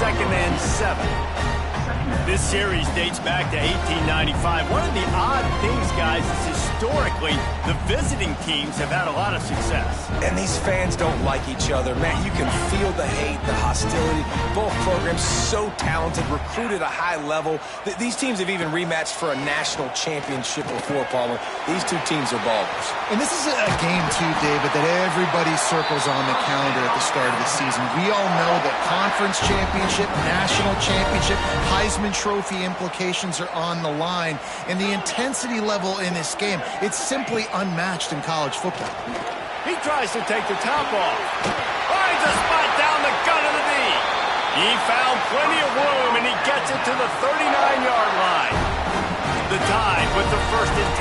2nd and 7. This series dates back to 1895. One of the odd things, guys, is historically the visiting teams have had a lot of success. And these fans don't like each other. Man, you can feel the hate, the hostility. Both programs so talented, recruited at a high level. These teams have even rematched for a national championship before, Palmer. These two teams are ballers. And this is a game, too, David, that everybody circles on the calendar at the start of the season. We all know that conference championship, national championship, Heisman Trophy implications are on the line. And the intensity level in this game, it's simply unmatched in college football. He tries to take the top off. Finds a spot down the gun of the knee. He found plenty of room, and he gets it to the 39-yard line. The tie with the 1st and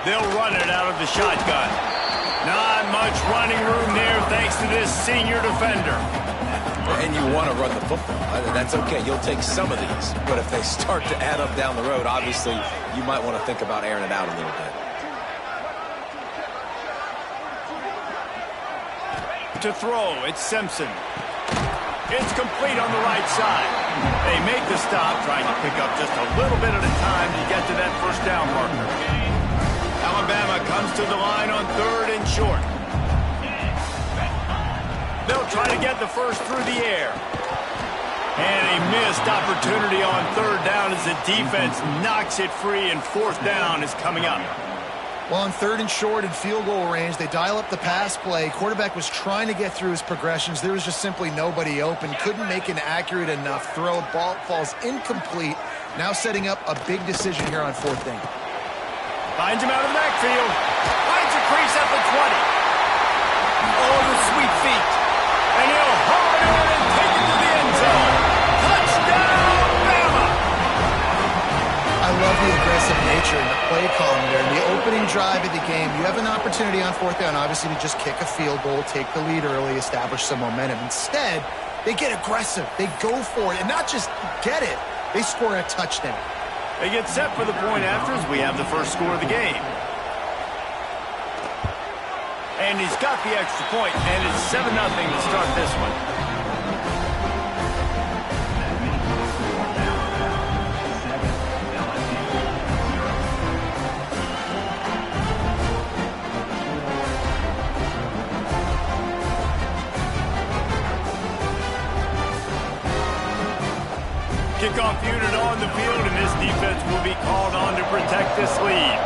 10. They'll run it out of the shotgun. Not much running room there thanks to this senior defender. And you want to run the football. That's okay. You'll take some of these. But if they start to add up down the road, obviously, you might want to think about airing it out a little bit. To throw, it's Simpson. It's complete on the right side. They make the stop, trying to pick up just a little bit at a time to get to that 1st down marker. Alabama comes to the line on 3rd and short. They'll try to get the first through the air. And a missed opportunity on 3rd down as the defense knocks it free, and 4th down is coming up. Well, on 3rd and short and field goal range, they dial up the pass play. Quarterback was trying to get through his progressions. There was just simply nobody open. Couldn't make an accurate enough throw. Ball falls incomplete. Now setting up a big decision here on 4th down. Finds him out of the backfield. Finds a crease at the 20. Oh, the sweet feet. And he'll haul it in and take it to the end zone. Touchdown, Bama! I love the aggressive nature and the play calling there. In the opening drive of the game, you have an opportunity on 4th down, obviously, to just kick a field goal, take the lead early, establish some momentum. Instead, they get aggressive. They go for it. And not just get it, they score a touchdown. They get set for the point after as we have the first score of the game. And he's got the extra point, and it's 7-0 to start this one. Kickoff unit on the field, and this defense will be called on to protect this lead.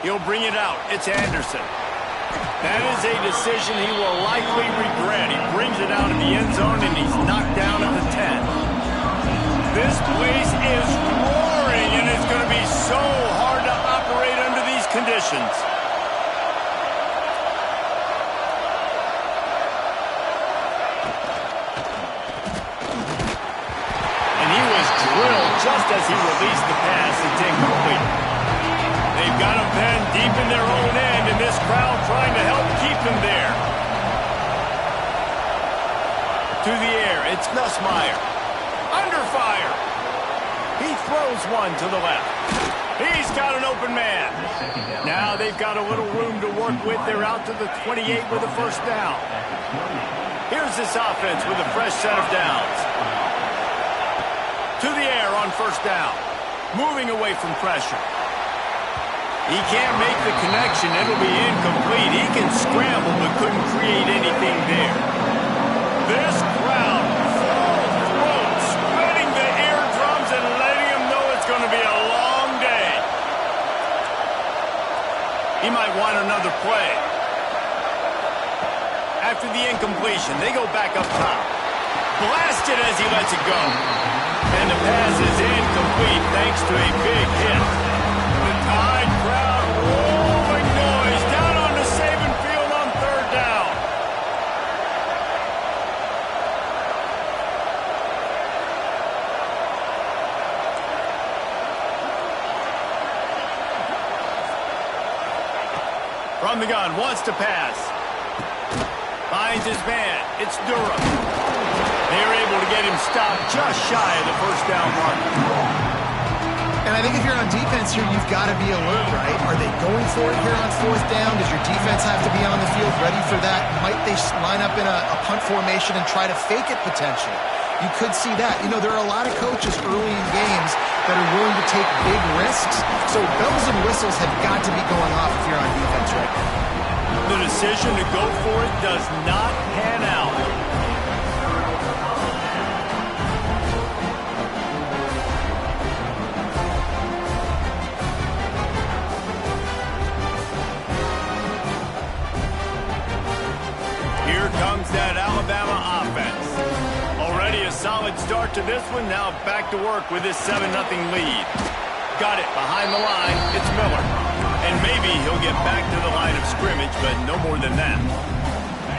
He'll bring it out. It's Anderson. That is a decision he will likely regret. He brings it out of the end zone, and he's knocked down at the 10. This place is roaring, and it's going to be so hard to operate under these conditions. Just as he released the pass, it's incomplete. They've got him pinned deep in their own end, and this crowd trying to help keep him there. To the air, it's Nussmeier. Under fire. He throws one to the left. He's got an open man. Now they've got a little room to work with. They're out to the 28 with a 1st down. Here's this offense with a fresh set of downs. To the air on 1st down. Moving away from pressure. He can't make the connection. It'll be incomplete. He can scramble but couldn't create anything there. This crowd full throat, spreading the eardrums and letting him know it's going to be a long day. He might want another play. After the incompletion, they go back up top. Blasted as he lets it go. And the pass is incomplete thanks to a big hit. The Tide crowd rolling noise down on the Saban field on 3rd down. From the gun, wants to pass. Finds his man. It's Durham. They're able to get him stopped just shy of the 1st down mark. And I think if you're on defense here, you've got to be alert, right? Are they going for it here on 4th down? Does your defense have to be on the field ready for that? Might they line up in a punt formation and try to fake it potentially? You could see that. You know, there are a lot of coaches early in games that are willing to take big risks. So bells and whistles have got to be going off if you're on defense right now. The decision to go for it does not pan out. Here comes that Alabama offense. Already a solid start to this one. Now back to work with this 7-0 lead. Got it behind the line. It's Miller. And maybe he'll get back to the line of scrimmage, but no more than that.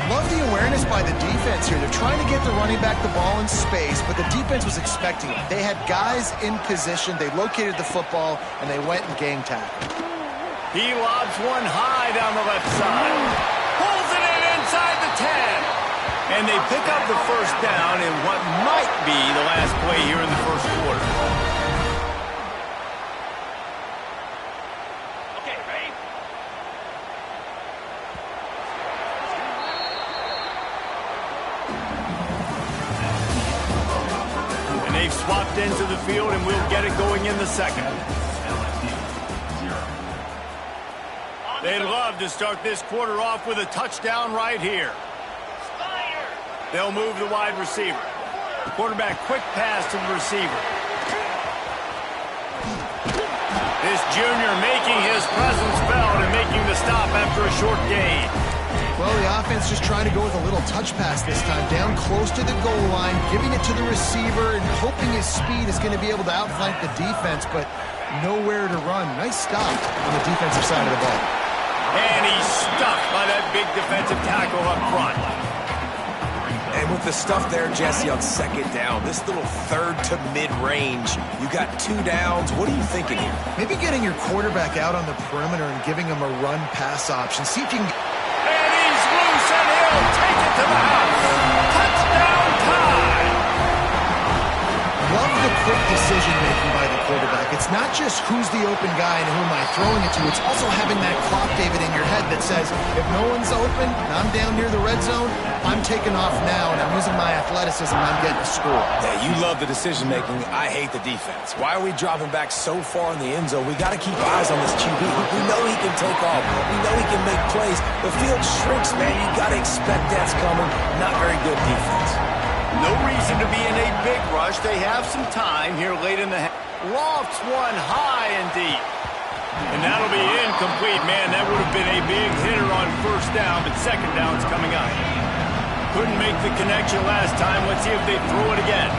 Love the awareness by the defense here. They're trying to get the running back the ball in space, but the defense was expecting it. They had guys in position. They located the football, and they went and gang tackled. He lobs one high down the left side. Pulls it in inside the 10. And they pick up the first down in what might be the last play here in the first quarter. Okay, ready? And they've swapped into the field, and we'll get it going in the second. They'd love to start this quarter off with a touchdown right here. They'll move the wide receiver. Quarterback quick pass to the receiver. This junior making his presence felt and making the stop after a short gain. Well, the offense just trying to go with a little touch pass this time. Down close to the goal line, giving it to the receiver and hoping his speed is going to be able to outflank the defense, but nowhere to run. Nice stop on the defensive side of the ball. And he's stuck by that big defensive tackle up front. And with the stuff there, Jesse, on 2nd down, this little 3rd to mid-range, you got 2 downs. What are you thinking here? Maybe getting your quarterback out on the perimeter and giving him a run-pass option. See if you can... And he's loose, and he'll take it to the house. Touchdown time. Love the quick decision-making by the quarterback. It's not just who's the open guy and who am I throwing it to. It's also having that clock, David, in your head that says, if no one's open and I'm down near the red zone, I'm taking off now, and I'm using my athleticism, and I'm getting a score. Yeah, you love the decision-making. I hate the defense. Why are we dropping back so far in the end zone? We got to keep eyes on this QB. We know he can take off. We know he can make plays. The field shrinks, man. You got to expect that's coming. Not very good defense. No reason to be in a big rush. They have some time here late in the lofts one high and deep. And that'll be incomplete, man. That would have been a big hitter on 1st down, but 2nd down's coming up. Couldn't make the connection last time. Let's see if they throw it again.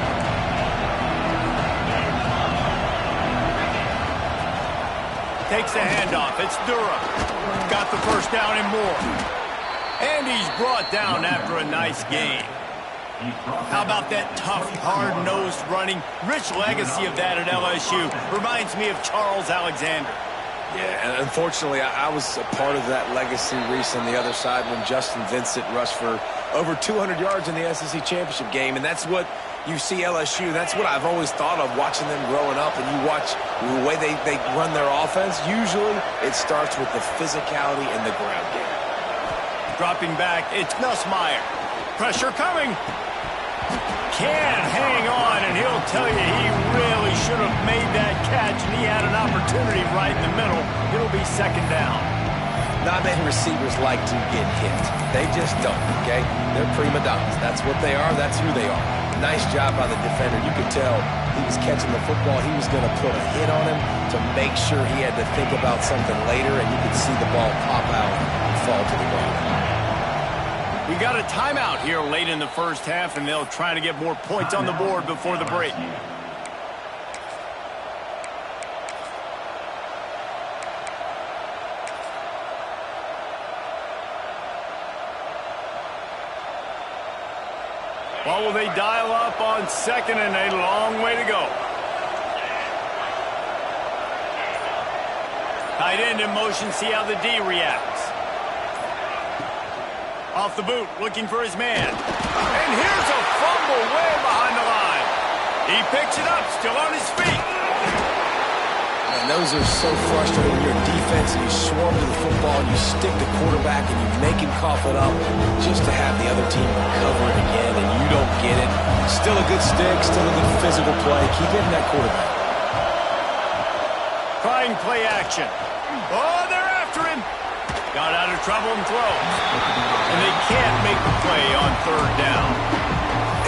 Takes the handoff. It's Durham. Got the first down and more. And he's brought down after a nice gain. How about that tough, hard-nosed running? Rich legacy of that at LSU. Reminds me of Charles Alexander. Yeah, and unfortunately, I was a part of that legacy, Reese, on the other side when Justin Vincent rushed for over 200 yards in the SEC championship game, and that's what you see LSU. That's what I've always thought of watching them growing up, and you watch the way they run their offense. Usually, it starts with the physicality and the ground game. Dropping back, it's Nussmeier. Pressure coming. Can't hang on, and he'll tell you he really should have made that catch, and he had an opportunity right in the middle. It'll be 2nd down. Not many receivers like to get hit. They just don't, okay? They're prima donnas. That's what they are. That's who they are. Nice job by the defender. You could tell he was catching the football. He was going to put a hit on him to make sure he had to think about something later, and you could see the ball pop out and fall to the ground. We got a timeout here late in the 1st half, and they'll try to get more points on the board before the break. What will they dial up on 2nd and a long way to go? Tight end in motion, see how the D reacts. Off the boot, looking for his man. And here's a fumble way behind the line. He picks it up, still on his feet. And those are so frustrating when you're a defense and you swarm to the football and you stick the quarterback and you make him cough it up just to have the other team recover it again and you don't get it. Still a good stick, still a good physical play. Keep hitting that quarterback. Trying play action. Oh, they're after him. Got out of trouble and throws. And they can't make the play on third down.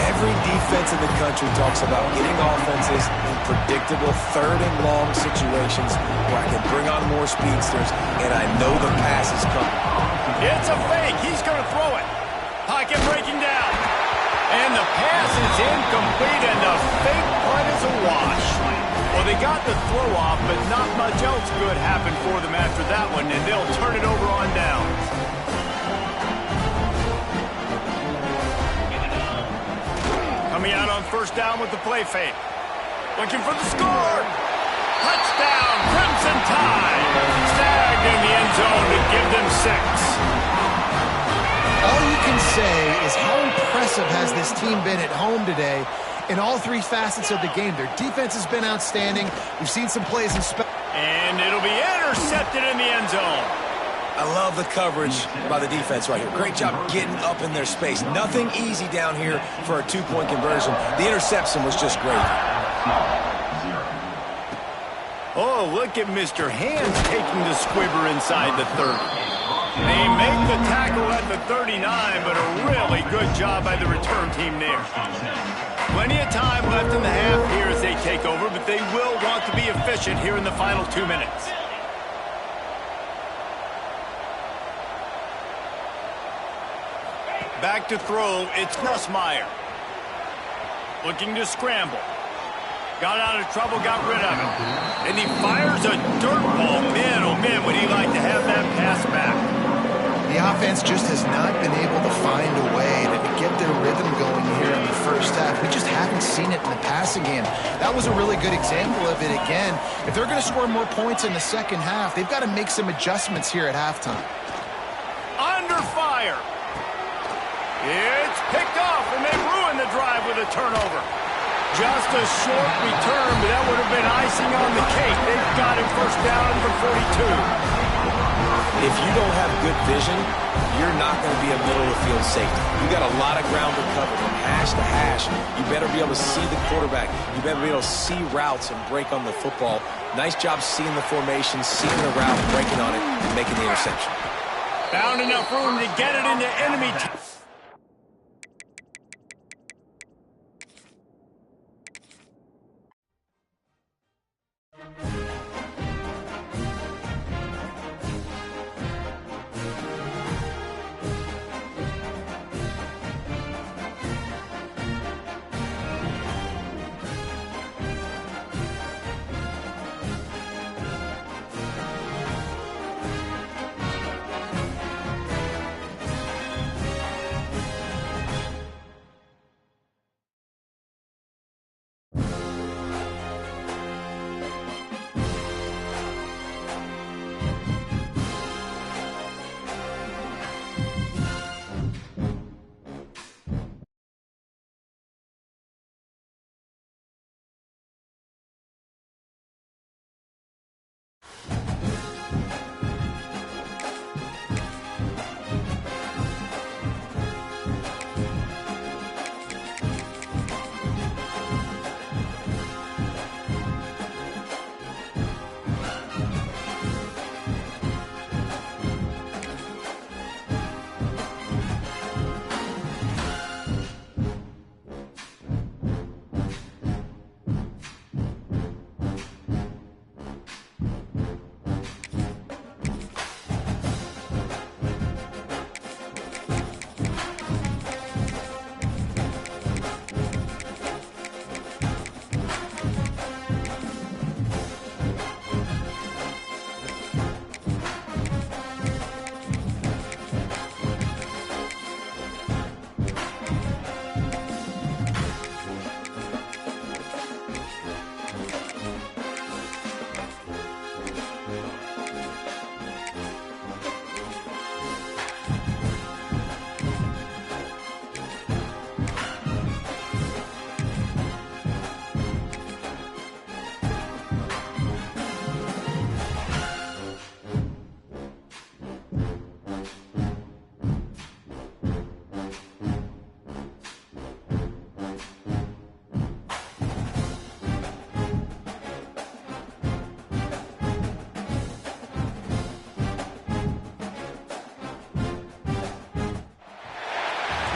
Every defense in the country talks about getting offenses in predictable third and long situations where I can bring on more speedsters and I know the pass is coming. It's a fake. He's going to throw it. Pocket breaking down. And the pass is incomplete and the fake punt is a wash. Well, they got the throw off, but not much else good happened for them after that one, and they'll turn it over on downs. Coming out on first down with the play fake. Looking for the score. Touchdown, Crimson Tide. Snagged in the end zone to give them 6. All you can say is how impressive has this team been at home today in all three facets of the game. Their defense has been outstanding. We've seen some plays in and it'll be intercepted in the end zone. I love the coverage by the defense right here. Great job getting up in their space. Nothing easy down here for a 2-point conversion. The interception was just great. Oh, look at Mr. Hands taking the squibber inside the 30. They make the tackle at the 39, but a really good job by the return team there. Plenty of time left in the half here as they take over, but they will want to be efficient here in the final 2 minutes. Back to throw, it's Nussmeier. Looking to scramble. Got out of trouble, got rid of it. And he fires a dirt ball. Man, oh man, would he like to have that pass back. The offense just has not been able to find a way to get their rhythm going here in the first half. We just haven't seen it in the passing game. That was a really good example of it again. If they're going to score more points in the second half, they've got to make some adjustments here at halftime. Under fire. It's picked off, and they ruin the drive with a turnover. Just a short return, but that would have been icing on the cake. They've got him first down at the 42. If you don't have good vision, you're not going to be a middle-of-the-field safety. You got a lot of ground to cover from hash to hash. You better be able to see the quarterback. You better be able to see routes and break on the football. Nice job seeing the formation, seeing the route, breaking on it, and making the interception. Found enough room to get it into enemy.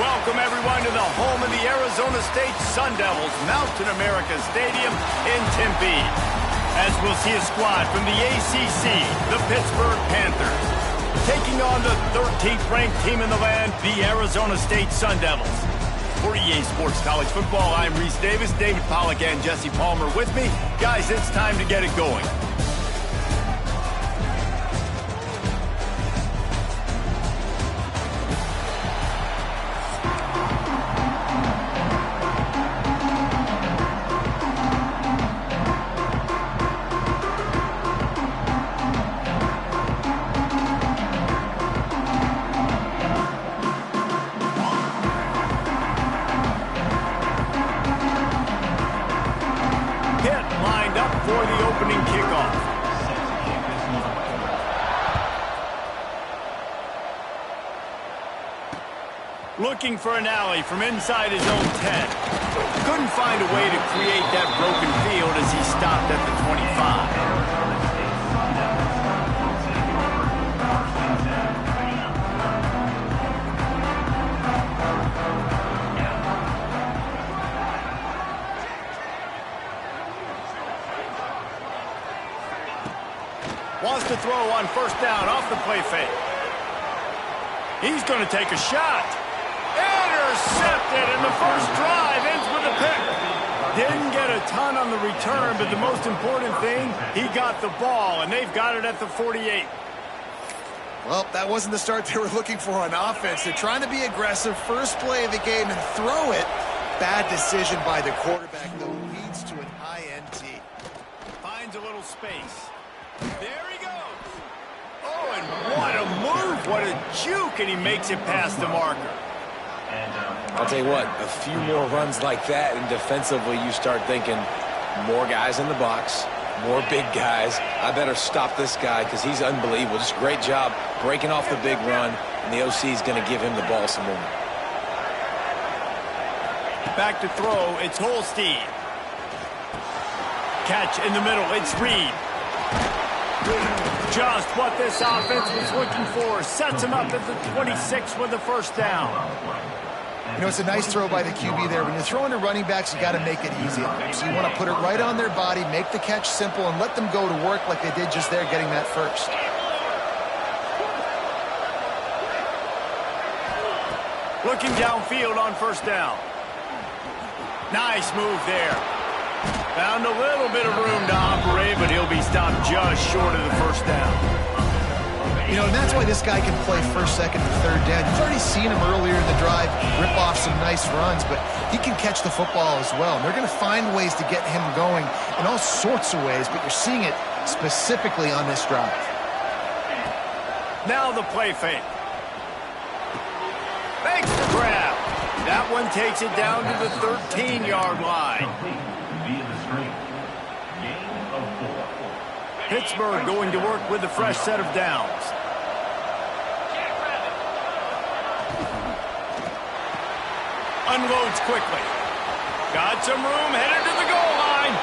welcome everyone to the home of the Arizona State Sun Devils, Mountain America Stadium in Tempe. As we'll see a squad from the ACC, the Pittsburgh Panthers, taking on the 13th ranked team in the land, the Arizona State Sun Devils. For EA Sports College Football, I'm Reese Davis, David Pollack and Jesse Palmer with me. Guys, it's time to get it going. Looking for an alley from inside his own 10. Couldn't find a way to create that broken field as he stopped at the 25. Wants to throw on first down off the play fake. He's going to take a shot. Intercepted, and the first drive ends with a pick. Didn't get a ton on the return, but the most important thing, he got the ball, and they've got it at the 48. Well, that wasn't the start they were looking for on offense. They're trying to be aggressive, first play of the game, and throw it. Bad decision by the quarterback, though, leads to an INT. Finds a little space. There he goes. Oh, and what a move, what a juke, and he makes it past the marker. I'll tell you what, a few more runs like that, and defensively you start thinking more guys in the box, more big guys. I better stop this guy because he's unbelievable. Just a great job breaking off the big run, and the OC is going to give him the ball some more. Back to throw, it's Holstein. Catch in the middle, it's Reed. Just what this offense was looking for. Sets him up at the 26 with the first down. You know, it's a nice throw by the QB there. When you're throwing to running backs, you got to make it easy. So you want to put it right on their body, make the catch simple, and let them go to work like they did just there, getting that first. Looking downfield on first down. Nice move there. Found a little bit of room to operate, but he'll be stopped just short of the first down. You know, and that's why this guy can play first, second, and third down. You've already seen him earlier in the drive rip off some nice runs, but he can catch the football as well. And they're going to find ways to get him going in all sorts of ways, but you're seeing it specifically on this drive. Now the play fake. Makes the grab. That one takes it down to the 13-yard line. Pittsburgh going to work with a fresh set of downs. Unloads quickly. Got some room, headed to the goal line.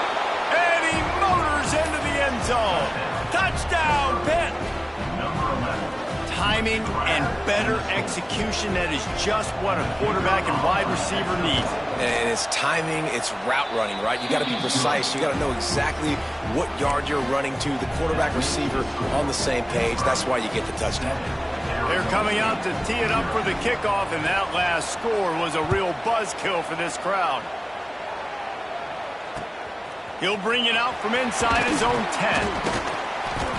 And he motors into the end zone. Touchdown, Pitt. Timing and better execution, that is just what a quarterback and wide receiver needs. And it's timing, it's route running, right? You got to be precise. You got to know exactly what yard you're running to. The quarterback receiver on the same page. That's why you get the touchdown. They're coming out to tee it up for the kickoff, and that last score was a real buzzkill for this crowd. He'll bring it out from inside his own 10.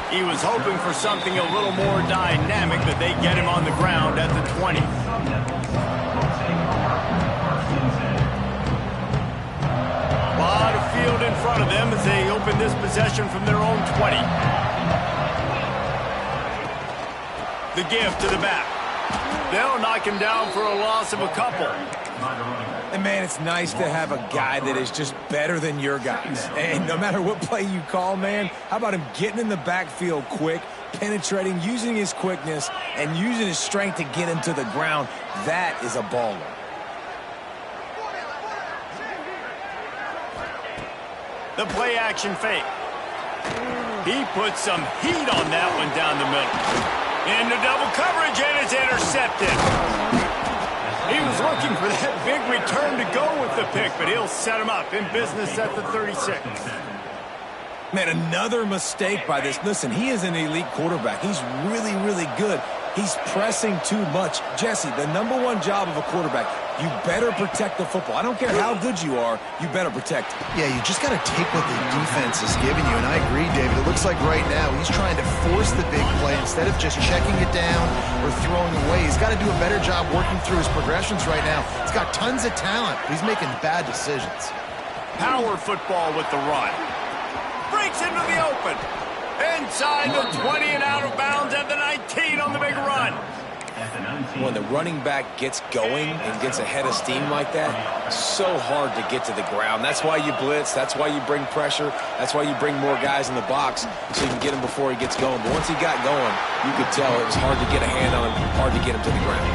He was hoping for something a little more dynamic, but they get him on the ground at the 20. A lot of field in front of them as they open this possession from their own 20. The give to the back. They'll knock him down for a loss of a couple. And, man, it's nice to have a guy that is just better than your guys. And no matter what play you call, man, how about him getting in the backfield quick, penetrating, using his quickness, and using his strength to get him to the ground? That is a baller. The play action fake. He puts some heat on that one down the middle. Into double coverage, and it's intercepted. He was looking for that big return to go with the pick, but he'll set him up in business at the 36. Man, another mistake by this. Listen, he is an elite quarterback. He's really, really good. He's pressing too much. Jesse, the #1 job of a quarterback, you better protect the football. I don't care how good you are, you better protect it. Yeah, you just got to take what the defense is giving you, and I agree, David. It looks like right now he's trying to force the big play instead of just checking it down or throwing away. He's got to do a better job working through his progressions right now. He's got tons of talent, but he's making bad decisions. Power football with the run. Breaks into the open. Inside the 20 and out of bounds at the 19 on the big run. When the running back gets going and gets ahead of steam like that, so hard to get to the ground. That's why you blitz. That's why you bring pressure. That's why you bring more guys in the box so you can get him before he gets going. But once he got going, you could tell it was hard to get a hand on him, hard to get him to the ground.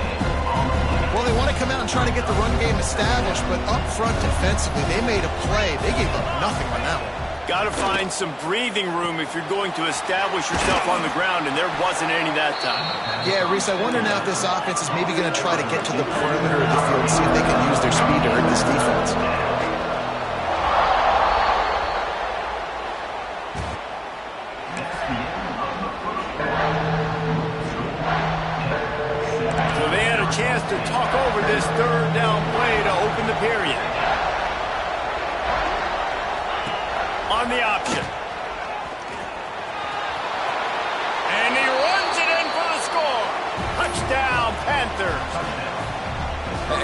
Well, they want to come out and try to get the run game established, but up front defensively, they made a play. They gave up nothing on that one. Got to find some breathing room if you're going to establish yourself on the ground, and there wasn't any that time. Yeah, Reese, I wonder now if this offense is maybe going to try to get to the perimeter of the field and see if they can use their speed to hurt this defense. So they had a chance to talk over this third down play to open the period. On the option. And he runs it in for the score. Touchdown, Panthers.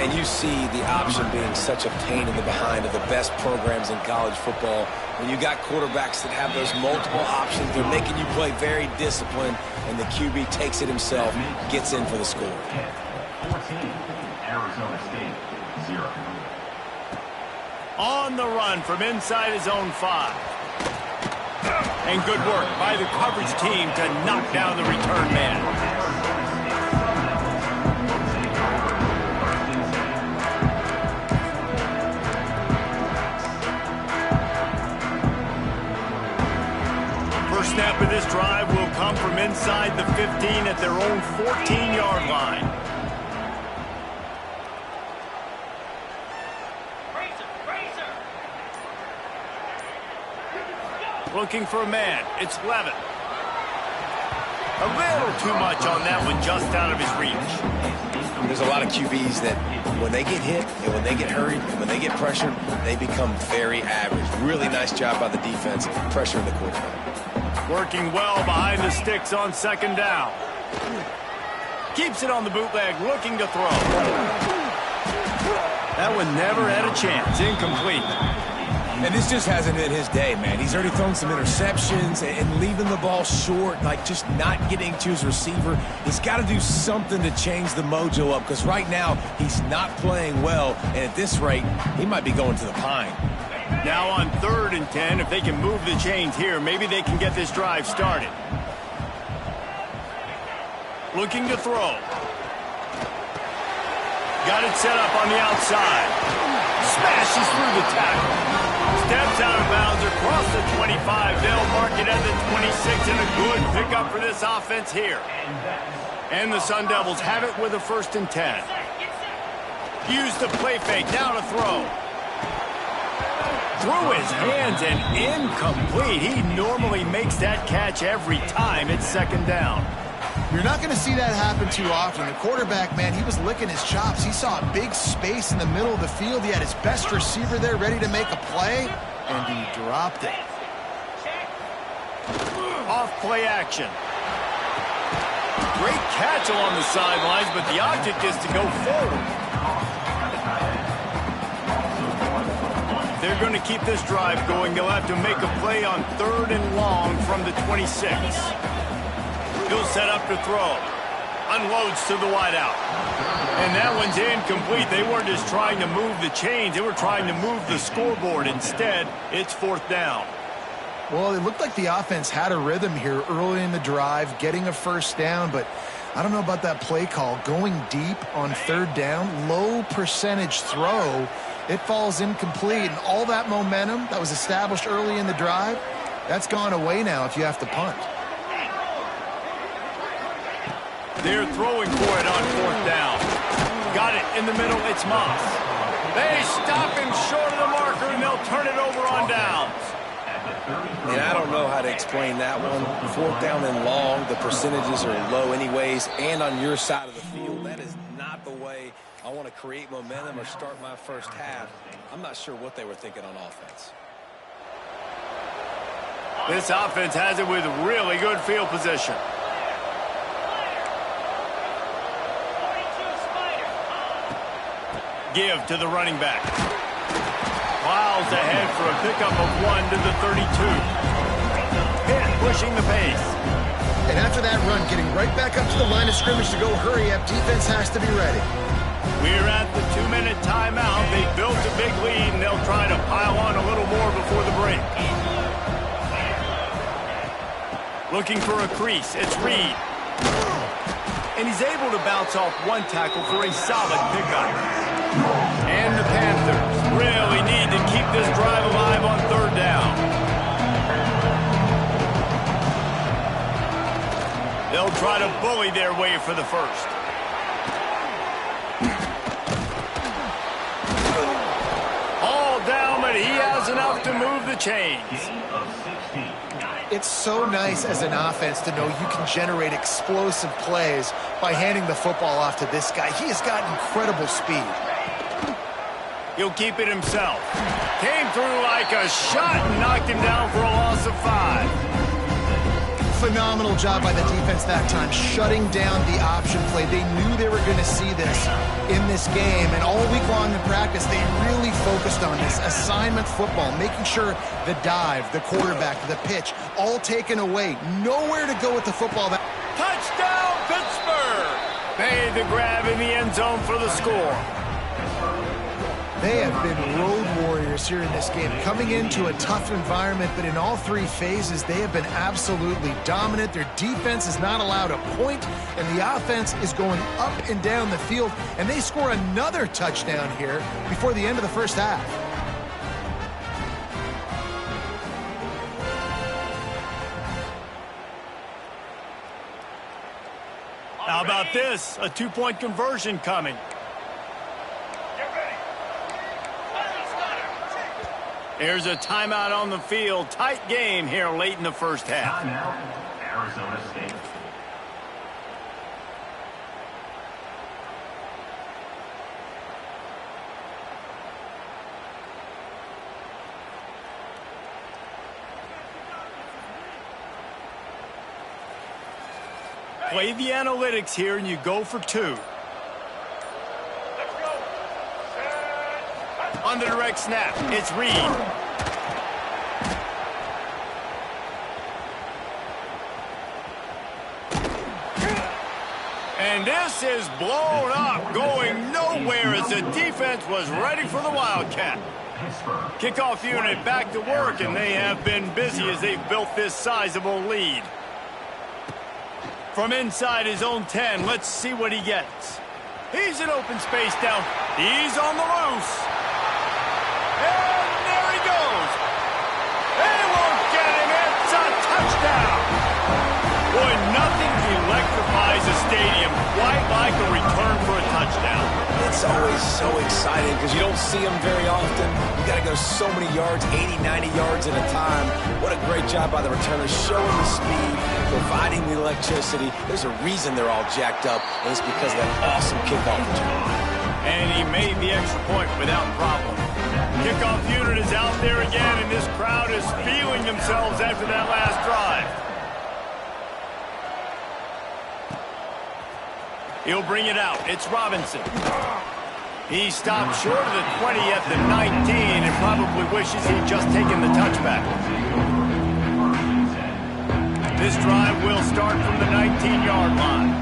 And you see the option being such a pain in the behind of the best programs in college football. When you got quarterbacks that have those multiple options, they're making you play very disciplined, and the QB takes it himself, gets in for the score. 14, Arizona State, 0. On the run from inside his own 5. And good work by the coverage team to knock down the return man. First snap of this drive will come from inside the 15 at their own 14-yard line. Looking for a man. It's Levitt. A little too much on that one, just out of his reach. There's a lot of QBs that when they get hit and when they get hurried and when they get pressured, they become very average. Really nice job by the defense pressuring the quarterback. Working well behind the sticks on second down. Keeps it on the bootleg, looking to throw. That one never had a chance. Incomplete. And this just hasn't been his day, man. He's already thrown some interceptions and leaving the ball short, like just not getting to his receiver. He's got to do something to change the mojo up, because right now he's not playing well, and at this rate, he might be going to the pine. Now on 3rd and 10, if they can move the chains here, maybe they can get this drive started. Looking to throw. Got it set up on the outside. Smashes through the tackle. Steps out of bounds across the 25. They'll mark it at the 26, and a good pickup for this offense here. And the Sun Devils have it with a 1st and 10. Use the play fake, now to throw. Through his hands and incomplete. He normally makes that catch every time. It's 2nd down. You're not going to see that happen too often. The quarterback, man, he was licking his chops. He saw a big space in the middle of the field. He had his best receiver there ready to make a play, and he dropped it. Off play action. Great catch along the sidelines, but the object is to go forward. They're going to keep this drive going. They'll have to make a play on 3rd and long from the 26. He'll set up to throw. Unloads to the wideout. And that one's incomplete. They weren't just trying to move the chains. They were trying to move the scoreboard. Instead, it's 4th down. Well, it looked like the offense had a rhythm here early in the drive, getting a 1st down, but I don't know about that play call. Going deep on 3rd down, low percentage throw. It falls incomplete, and all that momentum that was established early in the drive, that's gone away now if you have to punt. They're throwing for it on 4th down. Got it in the middle. It's Moss. They stop him short of the marker, and they'll turn it over on downs. And I don't know how to explain that one. 4th down and long, the percentages are low anyways, and on your side of the field, that is not the way I want to create momentum or start my first half. I'm not sure what they were thinking on offense. This offense has it with really good field position. Give to the running back. Miles ahead for a pickup of 1 to the 32. Pitt pushing the pace. And after that run, getting right back up to the line of scrimmage to go hurry up, defense has to be ready. We're at the 2-minute timeout. They built a big lead, and they'll try to pile on a little more before the break. Looking for a crease. It's Reed. And he's able to bounce off one tackle for a solid pickup. And the Panthers really need to keep this drive alive on 3rd down. They'll try to bully their way for the first. All down, but he has enough to move the chains. It's so nice as an offense to know you can generate explosive plays by handing the football off to this guy. He has got incredible speed. He'll keep it himself. Came through like a shot and knocked him down for a loss of 5. Phenomenal job by the defense that time, shutting down the option play. They knew they were going to see this in this game, and all week long in practice, they really focused on this assignment football, making sure the dive, the quarterback, the pitch, all taken away. Nowhere to go with the football. Touchdown, Pittsburgh! Made the grab in the end zone for the score. They have been road warriors here in this game, coming into a tough environment, but in all 3 phases, they have been absolutely dominant. Their defense is not allowed a point, and the offense is going up and down the field, and they score another touchdown here before the end of the first half. How about this? A 2-point conversion coming. Here's a timeout on the field. Tight game here late in the first half. Timeout, Arizona State. Play the analytics here, and you go for 2. On the direct snap, it's Reed. And this is blown up, going nowhere as the defense was ready for the Wildcat. Kickoff unit back to work, and they have been busy as they've built this sizable lead. From inside his own 10, let's see what he gets. He's in open space down. He's on the loose. And there he goes. They won't get him. It's a touchdown. Boy, nothing electrifies a stadium quite like a return for a touchdown. It's always so exciting because you don't see them very often. You got to go so many yards, 80, 90 yards at a time. What a great job by the returners, showing the speed, providing the electricity. There's a reason they're all jacked up, and it's because of that awesome kickoff return. And he made the extra point without problem. Kickoff unit is out there again, and this crowd is feeling themselves after that last drive. He'll bring it out. It's Robinson. He stopped short of the 20 at the 19 and probably wishes he'd just taken the touchback. This drive will start from the 19-yard line.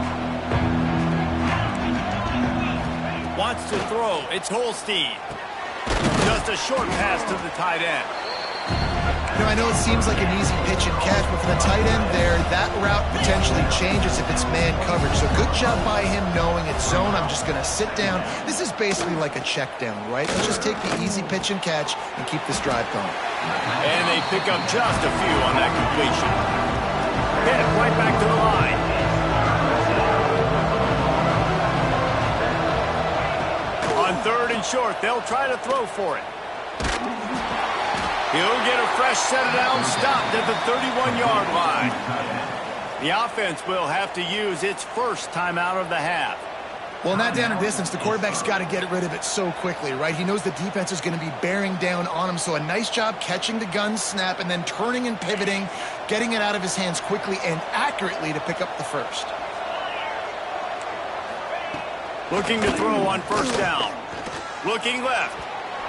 Wants to throw. It's Holstein. Just a short pass to the tight end. You know, I know it seems like an easy pitch and catch, but for the tight end there, that route potentially changes if it's man coverage. So good job by him knowing it's zone. I'm just going to sit down. This is basically like a check down, right? Let's just take the easy pitch and catch and keep this drive going. And they pick up just a few on that completion. Hit right back to the line. falling short. They'll try to throw for it. He'll get a fresh set of downs, stopped at the 31-yard line. The offense will have to use its first timeout of the half. Well, in that down and distance, the quarterback's got to get rid of it so quickly, right? He knows the defense is going to be bearing down on him, so a nice job catching the gun snap and then turning and pivoting, getting it out of his hands quickly and accurately to pick up the first. Looking to throw on first down. Looking left.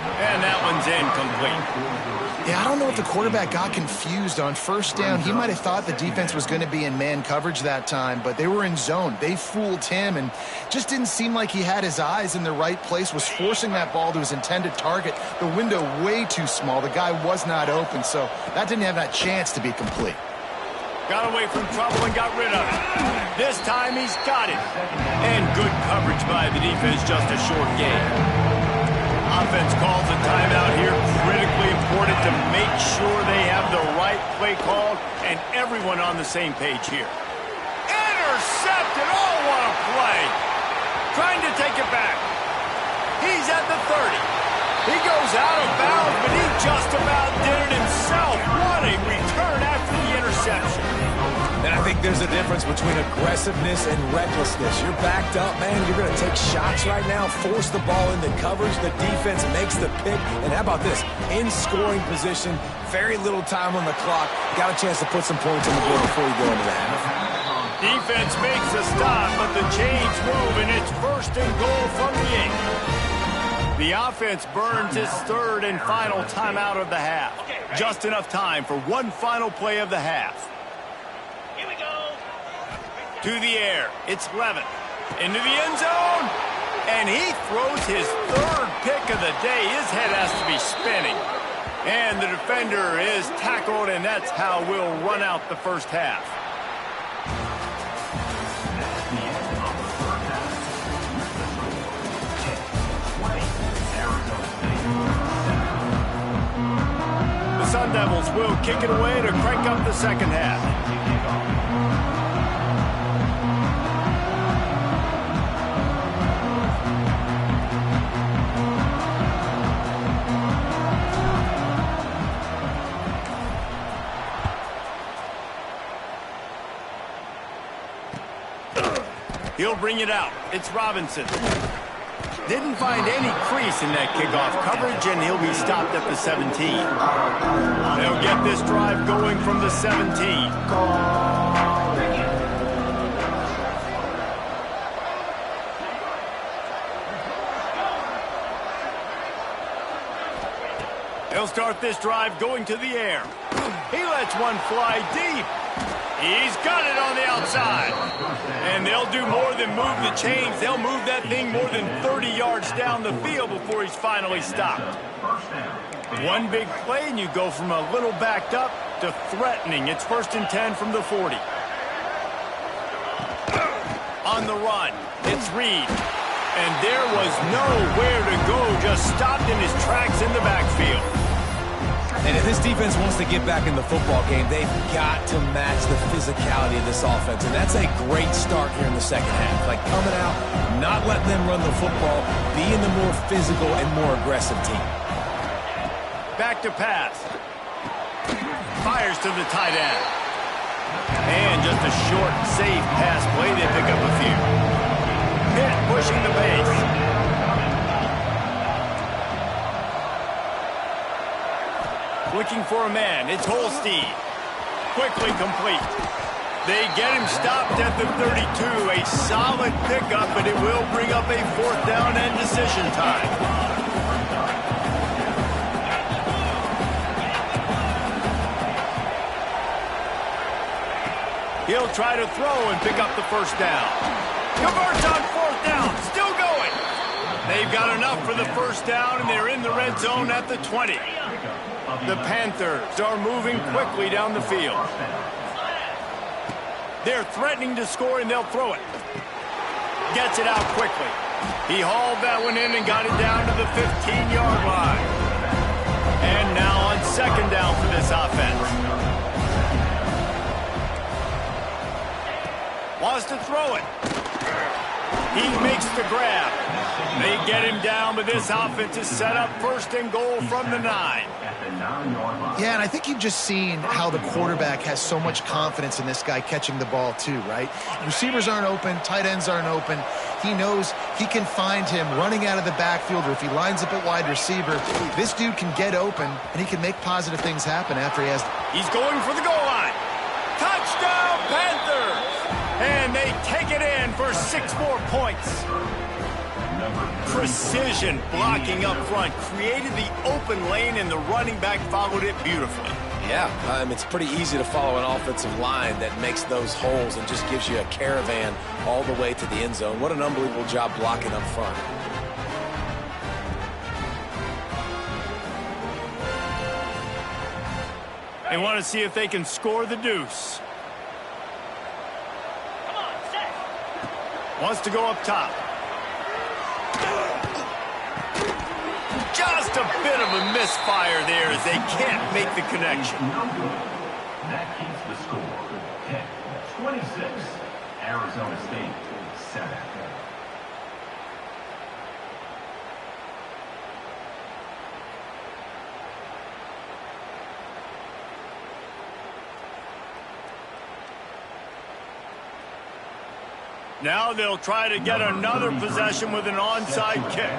And that one's incomplete. Yeah, I don't know if the quarterback got confused on first down. He might have thought the defense was going to be in man coverage that time, but they were in zone. They fooled him and just didn't seem like he had his eyes in the right place, was forcing that ball to his intended target. The window way too small. The guy was not open, so that didn't have that chance to be complete. Got away from trouble and got rid of it. This time he's got it. And good coverage by the defense, just a short gain. Offense calls a timeout here. Critically important to make sure they have the right play called and everyone on the same page here. Intercepted! Oh, what a play! Trying to take it back. He's at the 30. He goes out of bounds, but he just about did it himself. What a return after the interception. And I think there's a difference between aggressiveness and recklessness. You're backed up, man. You're going to take shots right now, force the ball into coverage. The defense makes the pick. And how about this? In scoring position, very little time on the clock. Got a chance to put some points on the board before you go into the half. Defense makes a stop, but the chains move, and it's first and goal from the 8. The offense burns its third and final timeout of the half. Just enough time for one final play of the half. To the air, it's Levin. Into the end zone, and he throws his third pick of the day. His head has to be spinning. And the defender is tackled, and that's how we'll run out the first half. The Sun Devils will kick it away to crank up the second half. He'll bring it out. It's Robinson. Didn't find any crease in that kickoff coverage, and he'll be stopped at the 17. They'll get this drive going from the 17. They'll start this drive going to the air. He lets one fly deep. He's got it on the outside. And they'll do more than move the chains. They'll move that thing more than 30 yards down the field before he's finally stopped. One big play, and you go from a little backed up to threatening. It's 1st and 10 from the 40. On the run, it's Reed. And there was nowhere to go, just stopped in his tracks in the backfield. And if this defense wants to get back in the football game, they've got to match the physicality of this offense. And that's a great start here in the second half. Like coming out, not letting them run the football, being the more physical and more aggressive team. Back to pass. Fires to the tight end. And just a short, safe pass play. They pick up a few. Pitt pushing the pace. Looking for a man. It's Holstein. Quickly complete. They get him stopped at the 32. A solid pickup, but it will bring up a 4th down and decision time. He'll try to throw and pick up the first down. Converts on 4th down. Still going. They've got enough for the first down, and they're in the red zone at the 20. The Panthers are moving quickly down the field. They're threatening to score, and they'll throw it. Gets it out quickly. He hauled that one in and got it down to the 15-yard line. And now on 2nd down for this offense. Wants to throw it. He makes the grab. They get him down, but this offense is set up 1st and goal from the 9. Yeah, and I think you've just seen how the quarterback has so much confidence in this guy catching the ball too, right? Receivers aren't open, tight ends aren't open. He knows he can find him running out of the backfield, or if he lines up at wide receiver, this dude can get open, and he can make positive things happen after he has... He's going for the goal line. Touchdown, Panthers! And they take it in for 6 more points. Precision blocking up front created the open lane, and the running back followed it beautifully. Yeah, it's pretty easy to follow an offensive line that makes those holes and just gives you a caravan all the way to the end zone. What an unbelievable job blocking up front. They want to see if they can score the deuce. Wants to go up top. Just a bit of a misfire there as they can't make the connection. That keeps the score 10-26. Arizona State 7. Now they'll try to get another possession with an onside kick.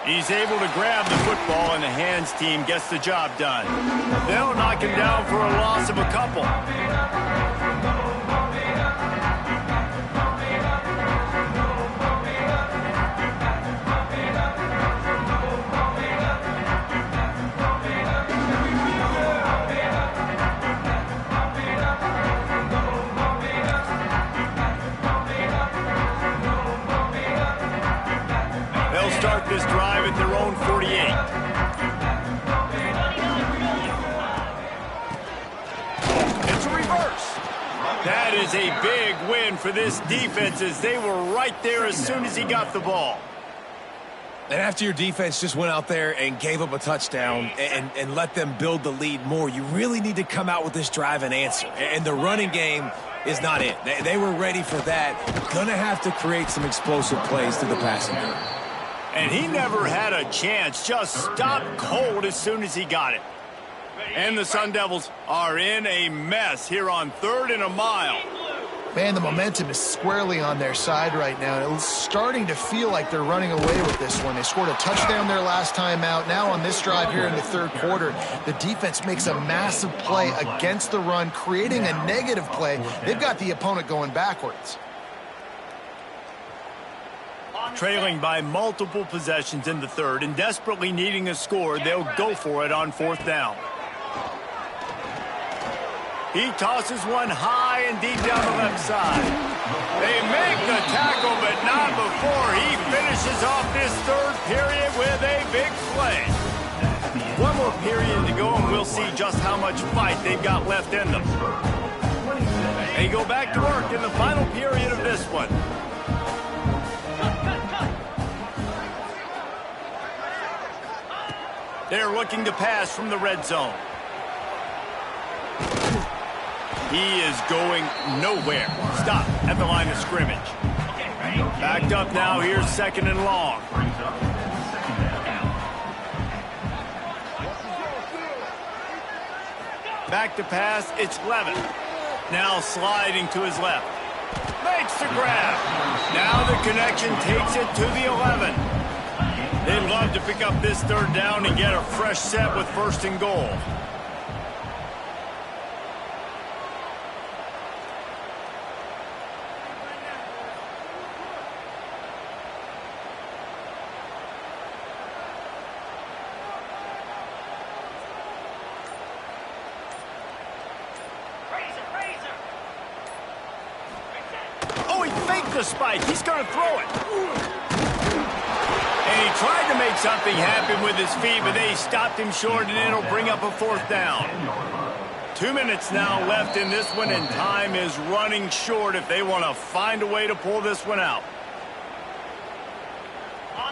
He's able to grab the football, and the hands team gets the job done. They'll knock him down for a loss of a couple. Start this drive at their own 48. It's a reverse. That is a big win for this defense, as they were right there as soon as he got the ball. And after your defense just went out there and gave up a touchdown and let them build the lead more, you really need to come out with this drive and answer. And the running game is not it. They were ready for that. Gonna have to create some explosive plays through the passing game. And he never had a chance, just stopped cold as soon as he got it. And the Sun Devils are in a mess here on 3rd and a mile. Man, the momentum is squarely on their side right now. It's starting to feel like they're running away with this one. They scored a touchdown their last time out. Now on this drive here in the 3rd quarter, the defense makes a massive play against the run, creating a negative play. They've got the opponent going backwards. Trailing by multiple possessions in the 3rd and desperately needing a score, they'll go for it on 4th down. He tosses one high and deep down the left side. They make the tackle, but not before he finishes off this 3rd period with a big play. One more period to go, and we'll see just how much fight they've got left in them. They go back to work in the final period of this one. They're looking to pass from the red zone. He is going nowhere. Stop at the line of scrimmage. Backed up now. Here's 2nd and long. Back to pass. It's Levin. Now sliding to his left. Makes the grab. Now the connection takes it to the 11. They'd love to pick up this 3rd down and get a fresh set with 1st and goal. Oh, he faked the spike. He's going to throw it. And he tried to make something happen with his feet, but they stopped him short, and it'll bring up a 4th down. 2 minutes now left in this one, and time is running short if they want to find a way to pull this one out.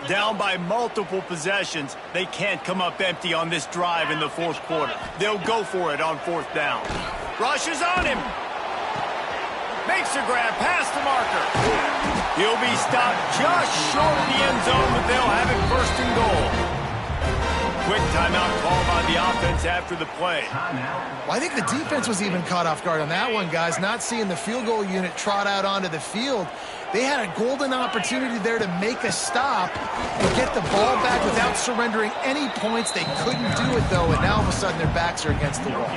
Down by multiple possessions, they can't come up empty on this drive in the 4th quarter. They'll go for it on 4th down. Rushes on him. Makes a grab past the marker. He'll be stopped just short of the end zone, but they'll have it first and goal. Quick timeout call by the offense after the play. Well, I think the defense was even caught off guard on that one, guys. Not seeing the field goal unit trot out onto the field. They had a golden opportunity there to make a stop and get the ball back without surrendering any points. They couldn't do it, though, and now all of a sudden their backs are against the wall.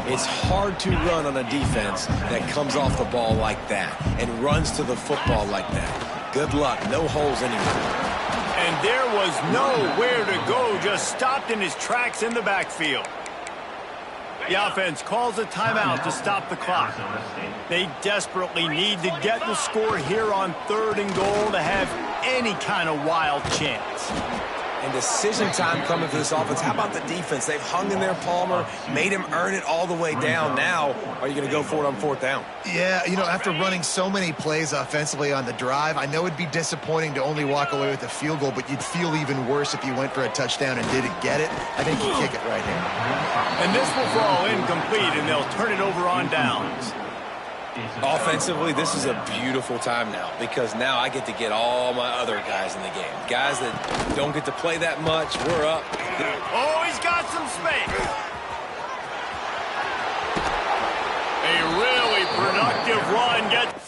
It's hard to run on a defense that comes off the ball like that and runs to the football like that. Good luck. No holes anywhere. And there was nowhere to go, just stopped in his tracks in the backfield. The offense calls a timeout to stop the clock. They desperately need to get the score here on 3rd and goal to have any kind of wild chance. And decision time coming for this offense. How about the defense? They've hung in there, Palmer, made him earn it all the way down. Now, are you going to go for it on 4th down? Yeah, you know, after running so many plays offensively on the drive, I know it'd be disappointing to only walk away with a field goal, but you'd feel even worse if you went for a touchdown and didn't get it. I think you kick it right here. And this will fall incomplete, and they'll turn it over on downs. Offensively, this is a beautiful time now because now I get to get all my other guys in the game. Guys that don't get to play that much, we're up. Oh, he's got some space. A really productive run gets...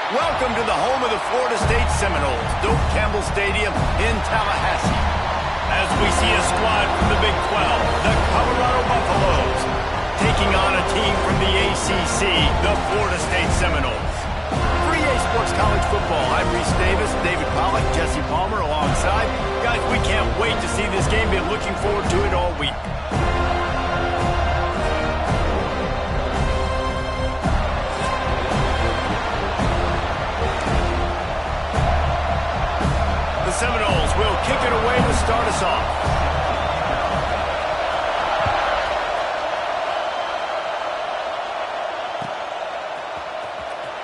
Welcome to the home of the Florida State Seminoles, Doak Campbell Stadium in Tallahassee. As we see a squad from the Big 12, the Colorado Buffaloes, taking on a team from the ACC, the Florida State Seminoles. For EA Sports College Football, I'm Reese Davis, David Pollack, Jesse Palmer alongside. Guys, we can't wait to see this game. Been looking forward to it all week. The Seminoles will kick it away to start us off.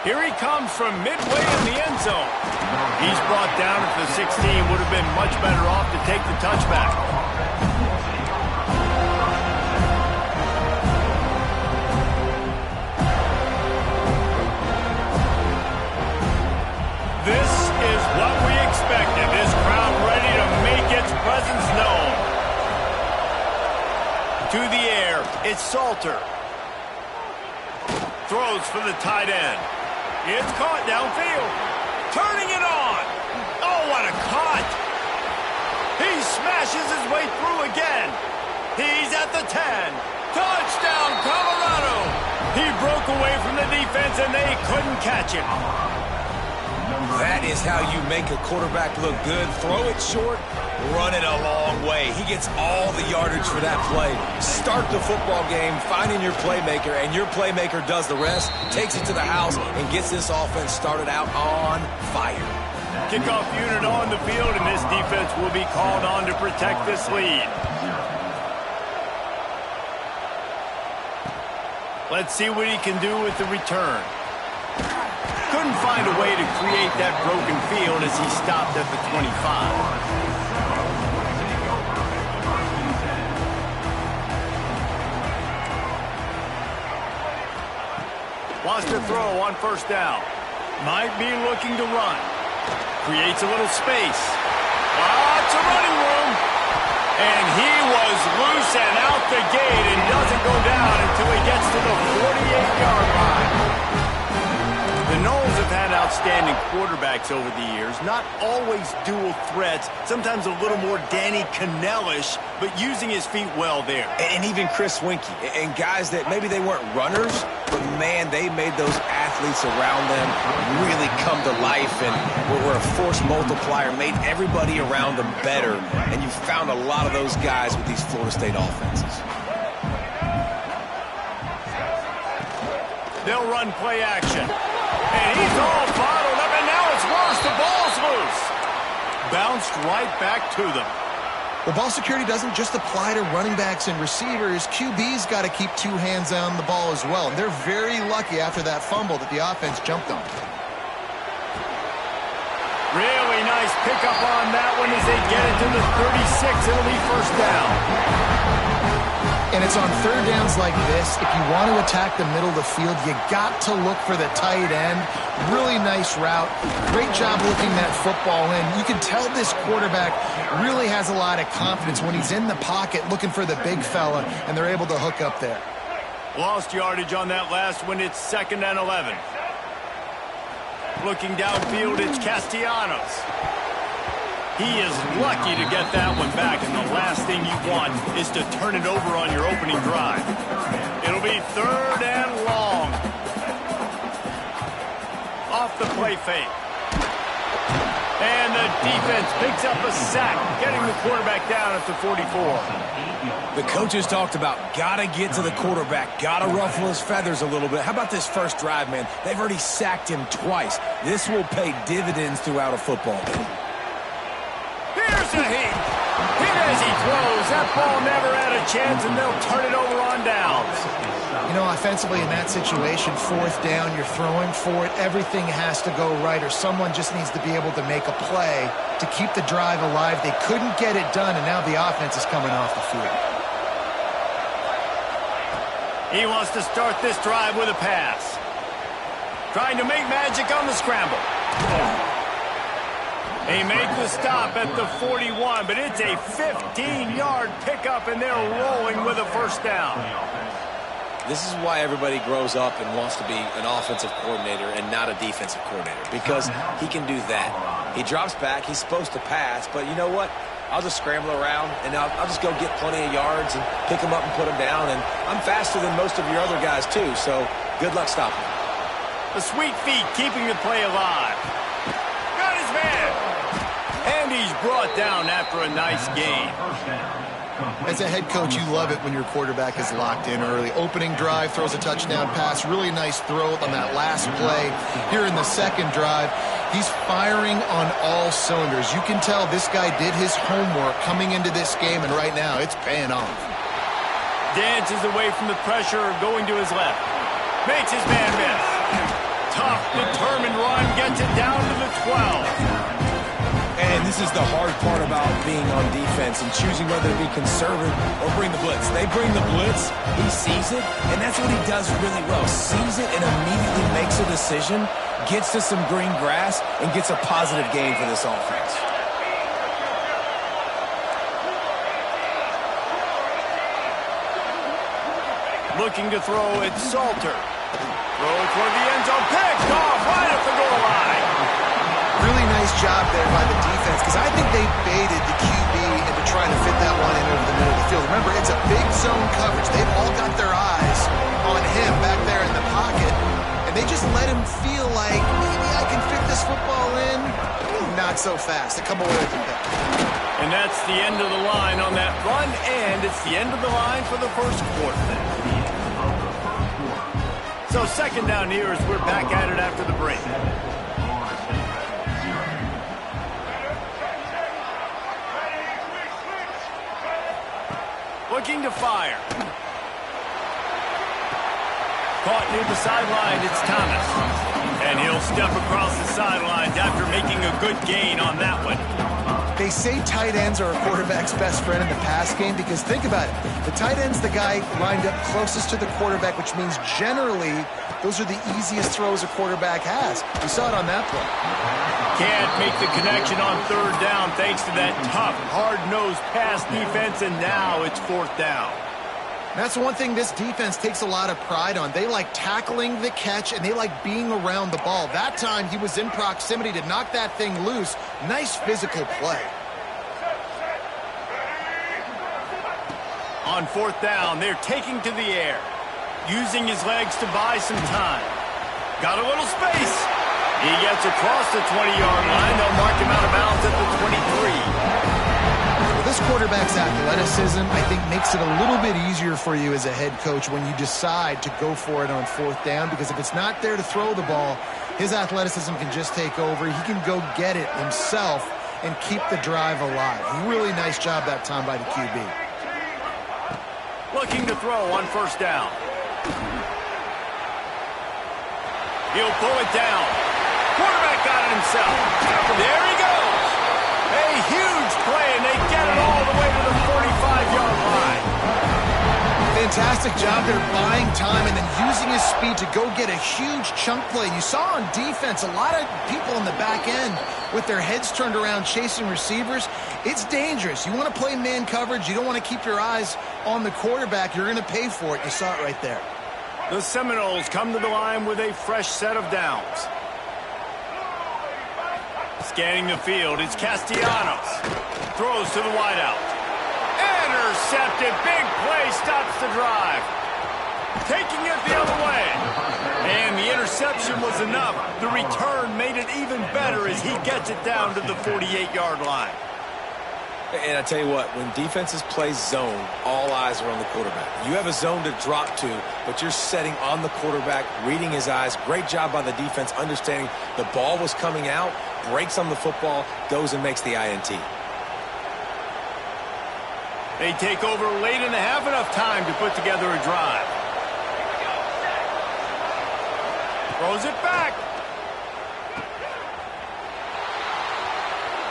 Here he comes from midway in the end zone. He's brought down at the 16. Would have been much better off to take the touchback. This is what we expected. This crowd ready to make its presence known. To the air, it's Salter. Throws for the tight end. It's caught downfield. Turning it on. Oh, what a cut. He smashes his way through again. He's at the 10. Touchdown, Colorado. He broke away from the defense, and they couldn't catch him. That is how you make a quarterback look good. Throw it short, run it a long way. He gets all the yardage for that play. Start the football game finding your playmaker, and your playmaker does the rest, takes it to the house, and gets this offense started out on fire. Kickoff unit on the field, and this defense will be called on to protect this lead. Let's see what he can do with the return. Couldn't find a way to create that broken field as he stopped at the 25. Wants to throw on first down. Might be looking to run. Creates a little space. Lots of running room. And he was loose and out the gate and doesn't go down until he gets to the 48-yard line. The Noles have had outstanding quarterbacks over the years, not always dual threats, sometimes a little more Danny Cannell-ish, but using his feet well there. And even Chris Winkie, and guys that maybe they weren't runners, but man, they made those athletes around them really come to life and were a force multiplier, made everybody around them better, and you found a lot of those guys with these Florida State offenses. They'll run play action. And he's all bottled up, and now it's worse. The ball's loose. Bounced right back to them. Well, ball security doesn't just apply to running backs and receivers. QB's got to keep two hands on the ball as well. And they're very lucky after that fumble that the offense jumped on. Really nice pickup on that one as they get it to the 36. It'll be first down. And it's on third downs like this. If you want to attack the middle of the field, you got to look for the tight end. Really nice route. Great job looking that football in. You can tell this quarterback really has a lot of confidence when he's in the pocket looking for the big fella, and they're able to hook up there. Lost yardage on that last one. It's 2nd and 11. Looking downfield, it's Castellanos. He is lucky to get that one back, and the last thing you want is to turn it over on your opening drive. It'll be 3rd and long. Off the play fake. And the defense picks up a sack, getting the quarterback down at the 44. The coaches talked about gotta get to the quarterback, gotta ruffle his feathers a little bit. How about this first drive, man? They've already sacked him twice. This will pay dividends throughout a football game. Here's a hit. Hit as he throws. That ball never had a chance, and they'll turn it over on downs. You know, offensively in that situation, 4th down, you're throwing for it. Everything has to go right, or someone just needs to be able to make a play to keep the drive alive. They couldn't get it done, and now the offense is coming off the field. He wants to start this drive with a pass. Trying to make magic on the scramble. He made the stop at the 41, but it's a 15-yard pickup, and they're rolling with a first down. This is why everybody grows up and wants to be an offensive coordinator and not a defensive coordinator, because he can do that. He drops back, he's supposed to pass, but you know what? I'll just scramble around, and I'll just go get plenty of yards and pick them up and put them down. And I'm faster than most of your other guys, too, so good luck stopping. The sweet feet keeping the play alive. Got his man. And he's brought down after a nice gain. As a head coach, you love it when your quarterback is locked in early. Opening drive, throws a touchdown pass. Really nice throw on that last play. Here in the second drive, he's firing on all cylinders. You can tell this guy did his homework coming into this game, and right now it's paying off. Dances away from the pressure, going to his left. Makes his man miss. Tough, determined run, gets it down to the 12. And this is the hard part about being on defense and choosing whether to be conservative or bring the blitz. They bring the blitz, he sees it, and that's what he does really well. Sees it and immediately makes a decision, gets to some green grass, and gets a positive gain for this offense. Looking to throw, it's Salter. Throw toward the end zone, picked off right at the goal line. Really nice job there by the defense, because I think they baited the QB into trying to fit that one in over the middle of the field. Remember, it's a big zone coverage. They've all got their eyes on him back there in the pocket, and they just let him feel like, maybe I can fit this football in. Not so fast. They come away with him. And that's the end of the line on that run, and it's the end of the line for the first quarter. So second down here as we're back at it after the break. Looking to fire. Caught near the sideline, it's Thomas. And he'll step across the sidelines after making a good gain on that one. They say tight ends are a quarterback's best friend in the pass game because think about it. The tight end's the guy lined up closest to the quarterback, which means generally those are the easiest throws a quarterback has. We saw it on that play. Can't make the connection on third down thanks to that tough, hard-nosed pass defense, and now it's fourth down. That's one thing this defense takes a lot of pride on. They like tackling the catch, and they like being around the ball. That time, he was in proximity to knock that thing loose. Nice physical play. On fourth down, they're taking to the air, using his legs to buy some time. Got a little space. He gets across the 20-yard line. They'll mark him out of bounds at the 23. This quarterback's athleticism, I think, makes it a little bit easier for you as a head coach when you decide to go for it on fourth down, because if it's not there to throw the ball, his athleticism can just take over. He can go get it himself and keep the drive alive. Really nice job that time by the QB. Looking to throw on first down. He'll pull it down. Quarterback got it himself. There he goes. A huge play, and they get it all the way to the 45-yard line. Fantastic job there buying time and then using his speed to go get a huge chunk play. You saw on defense a lot of people in the back end with their heads turned around chasing receivers. It's dangerous. You want to play man coverage. You don't want to keep your eyes on the quarterback. You're going to pay for it. You saw it right there. The Seminoles come to the line with a fresh set of downs. Scanning the field, it's Castellanos. Throws to the wideout. Intercepted. Big play stops the drive. Taking it the other way. And the interception was enough. The return made it even better as he gets it down to the 48-yard line. And I tell you what, when defenses play zone, all eyes are on the quarterback. You have a zone to drop to, but you're setting on the quarterback, reading his eyes. Great job by the defense, understanding the ball was coming out, breaks on the football, goes and makes the INT. They take over late and have enough time to put together a drive. Throws it back.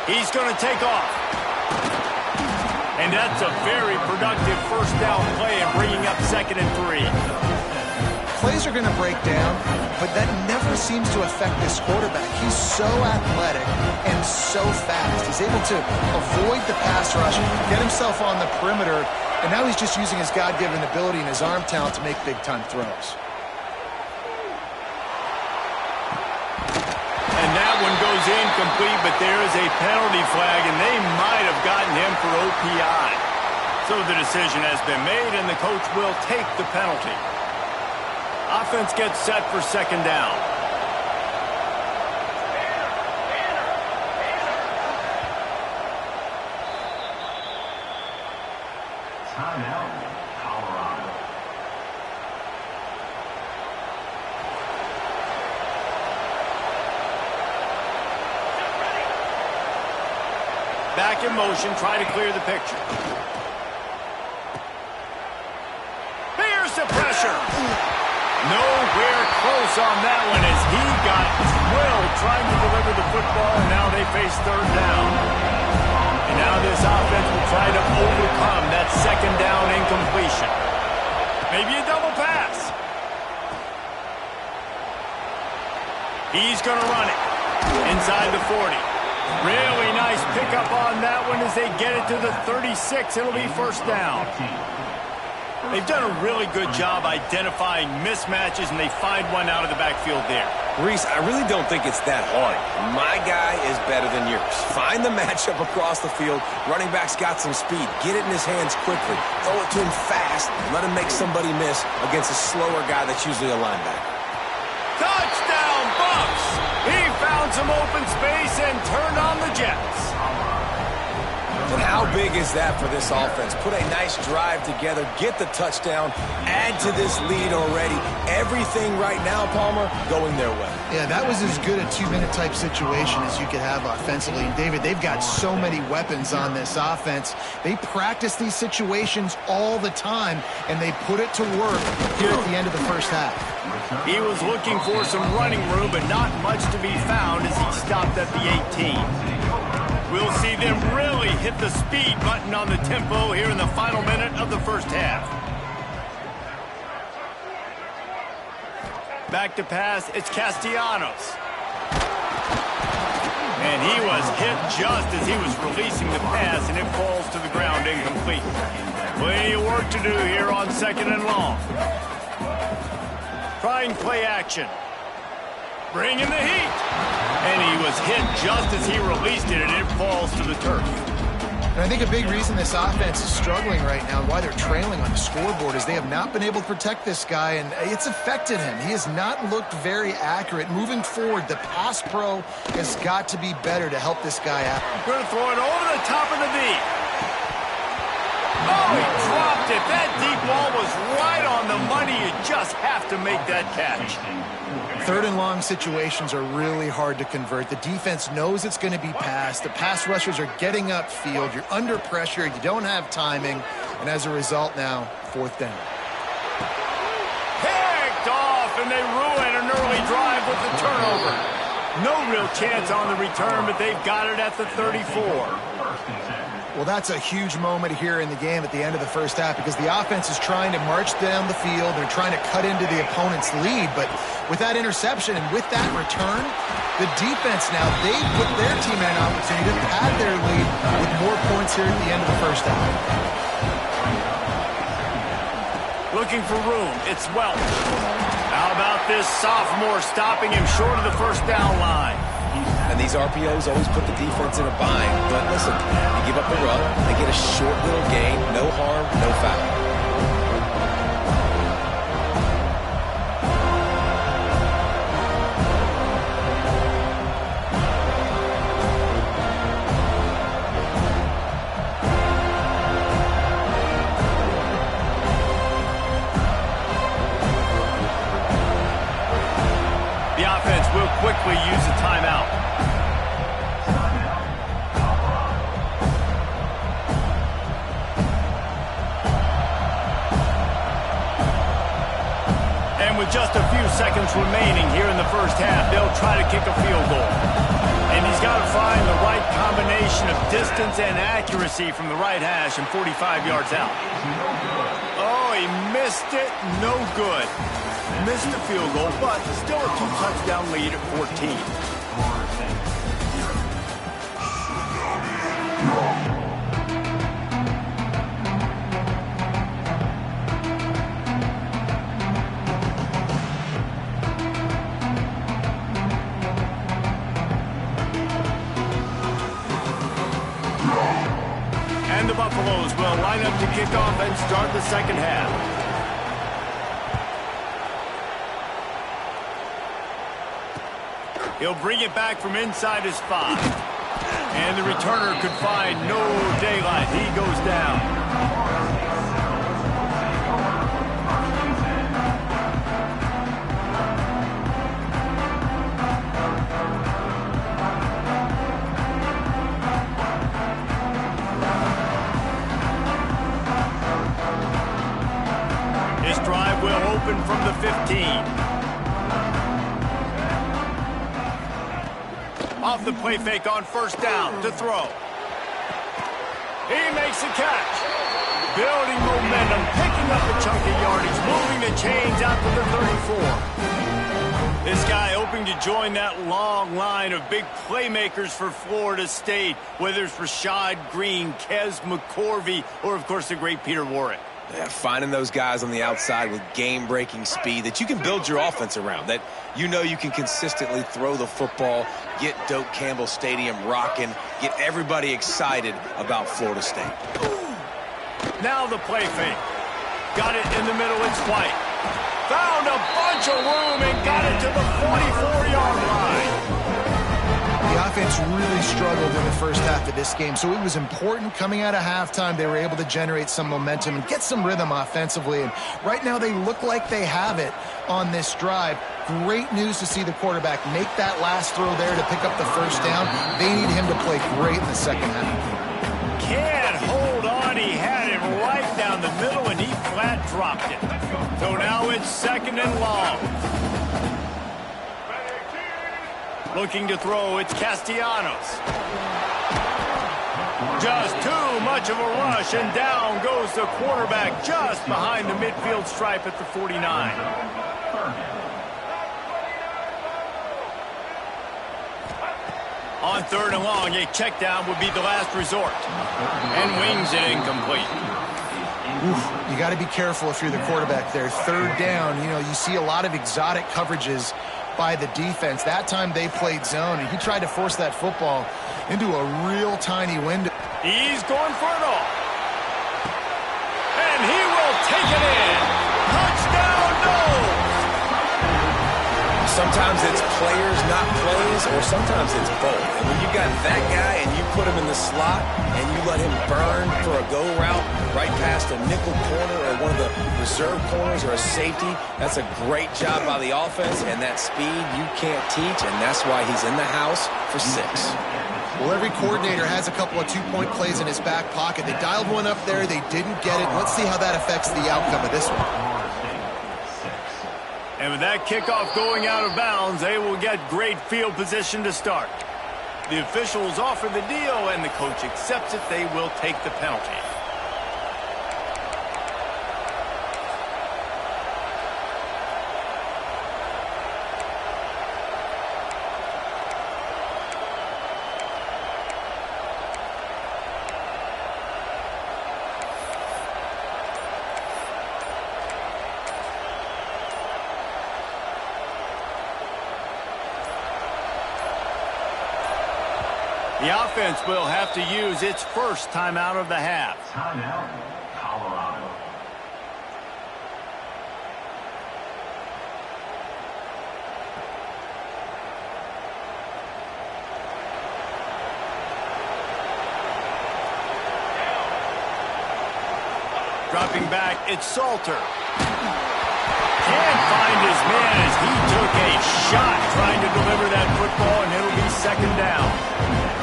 He's going to take off. And that's a very productive first down play and bringing up 2nd and 3. Plays are going to break down, but that never seems to affect this quarterback. He's so athletic and so fast. He's able to avoid the pass rush, get himself on the perimeter, and now he's just using his God-given ability and his arm talent to make big-time throws. And that one goes throws incomplete, but there is a penalty flag, and they might have gotten him for OPI. So the decision has been made, and the coach will take the penalty. Offense gets set for second down. Timeout, Colorado. Back in motion, try to clear the picture. Here's the pressure. Nowhere close on that one as he got drilled trying to deliver the football, and now they face third down. And now this offense will try to overcome that second down incompletion. Maybe a double pass. He's going to run it inside the 40. Really nice pickup on that one as they get it to the 36. It'll be first down. They've done a really good job identifying mismatches, and they find one out of the backfield there. Reese, I really don't think it's that hard. My guy is better than yours. Find the matchup across the field. Running back's got some speed. Get it in his hands quickly. Throw it to him fast. Let him make somebody miss against a slower guy that's usually a linebacker. Touchdown, Bucks! He found some open space and turned on the Jets. But how big is that for this offense? Put a nice drive together, get the touchdown, add to this lead already. Everything right now, Palmer, going their way. Yeah, that was as good a two-minute type situation as you could have offensively. And, David, they've got so many weapons on this offense. They practice these situations all the time, and they put it to work here at the end of the first half. He was looking for some running room, but not much to be found as he stopped at the 18. We'll see them really hit the speed button on the tempo here in the final minute of the first half. Back to pass, it's Castellanos. And he was hit just as he was releasing the pass, and it falls to the ground incomplete. Plenty of work to do here on second and long. Trying play action. Bringing the heat. And he was hit just as he released it, and it falls to the turf. And I think a big reason this offense is struggling right now and why they're trailing on the scoreboard is they have not been able to protect this guy, and it's affected him. He has not looked very accurate. Moving forward, the pass pro has got to be better to help this guy out. Going to throw it over the top of the deep. Oh, he dropped it. That deep ball was right on the money. You just have to make that catch. Third and long situations are really hard to convert. The defense knows it's going to be passed. The pass rushers are getting upfield. You're under pressure. You don't have timing. And as a result now, fourth down. Picked off, and they ruin an early drive with the turnover. No real chance on the return, but they've got it at the 34. Well, that's a huge moment here in the game at the end of the first half because the offense is trying to march down the field. They're trying to cut into the opponent's lead, but with that interception and with that return, the defense now, they put their team in an opportunity to pad their lead with more points here at the end of the first half. Looking for room, it's Welch. How about this sophomore stopping him short of the first down line? And these RPOs always put the defense in a bind. But listen, you give up the run, they get a short little gain, no harm, no foul. The offense will quickly use a timeout. With just a few seconds remaining here in the first half, they'll try to kick a field goal. And he's got to find the right combination of distance and accuracy from the right hash and 45 yards out. Oh, he missed it. No good. Missed the field goal, but still a two-touchdown lead at 14. And the Buffaloes will line up to kick off and start the second half. He'll bring it back from inside his 5. And the returner could find no daylight. He goes down. This drive will open from the 15. Off the play fake on first down to throw. He makes the catch. Building momentum, picking up a chunk of yardage, moving the chains out to the 34. This guy hoping to join that long line of big playmakers for Florida State, whether it's Rashad Green, Kez McCorvey, or, of course, the great Peter Warrick. Yeah, finding those guys on the outside with game-breaking speed that you can build your offense around, that you know you can consistently throw the football, get Doak Campbell Stadium rocking, get everybody excited about Florida State. Now the play fake. Got it in the middle, it's White. Found a bunch of room and got it to the 44-yard line. The offense really struggled in the first half of this game, so it was important coming out of halftime they were able to generate some momentum and get some rhythm offensively. And right now they look like they have it on this drive. Great news to see the quarterback make that last throw there to pick up the first down. They need him to play great in the second half. Can't hold on. He had it right down the middle, and he flat dropped it. So now it's second and long. Looking to throw, it's Castellanos. Just too much of a rush, and down goes the quarterback just behind the midfield stripe at the 49. On third and long, a check down would be the last resort. And wings it incomplete. Oof, you got to be careful if you're the quarterback there. Third down, you know, you see a lot of exotic coverages by the defense. That time they played zone, and he tried to force that football into a real tiny window. He's going for it all. And he will take it in. Touchdown, no! Sometimes it's players, not plays, or sometimes it's both. And when you got that guy and you put him in the slot and you let him burn for a go route right past a nickel corner or one of the reserve corners or a safety, that's a great job by the offense, and that speed you can't teach, and that's why he's in the house for 6. Well, every coordinator has a couple of two-point plays in his back pocket. They dialed one up there. They didn't get it. Let's see how that affects the outcome of this one. And with that kickoff going out of bounds, they will get great field position to start. The officials offer the deal, and the coach accepts it. They will take the penalty. The offense will have to use its first timeout of the half. Timeout, Colorado. Dropping back, it's Salter. Can't find his man as he took a shot trying to deliver that football, and it'll be second down.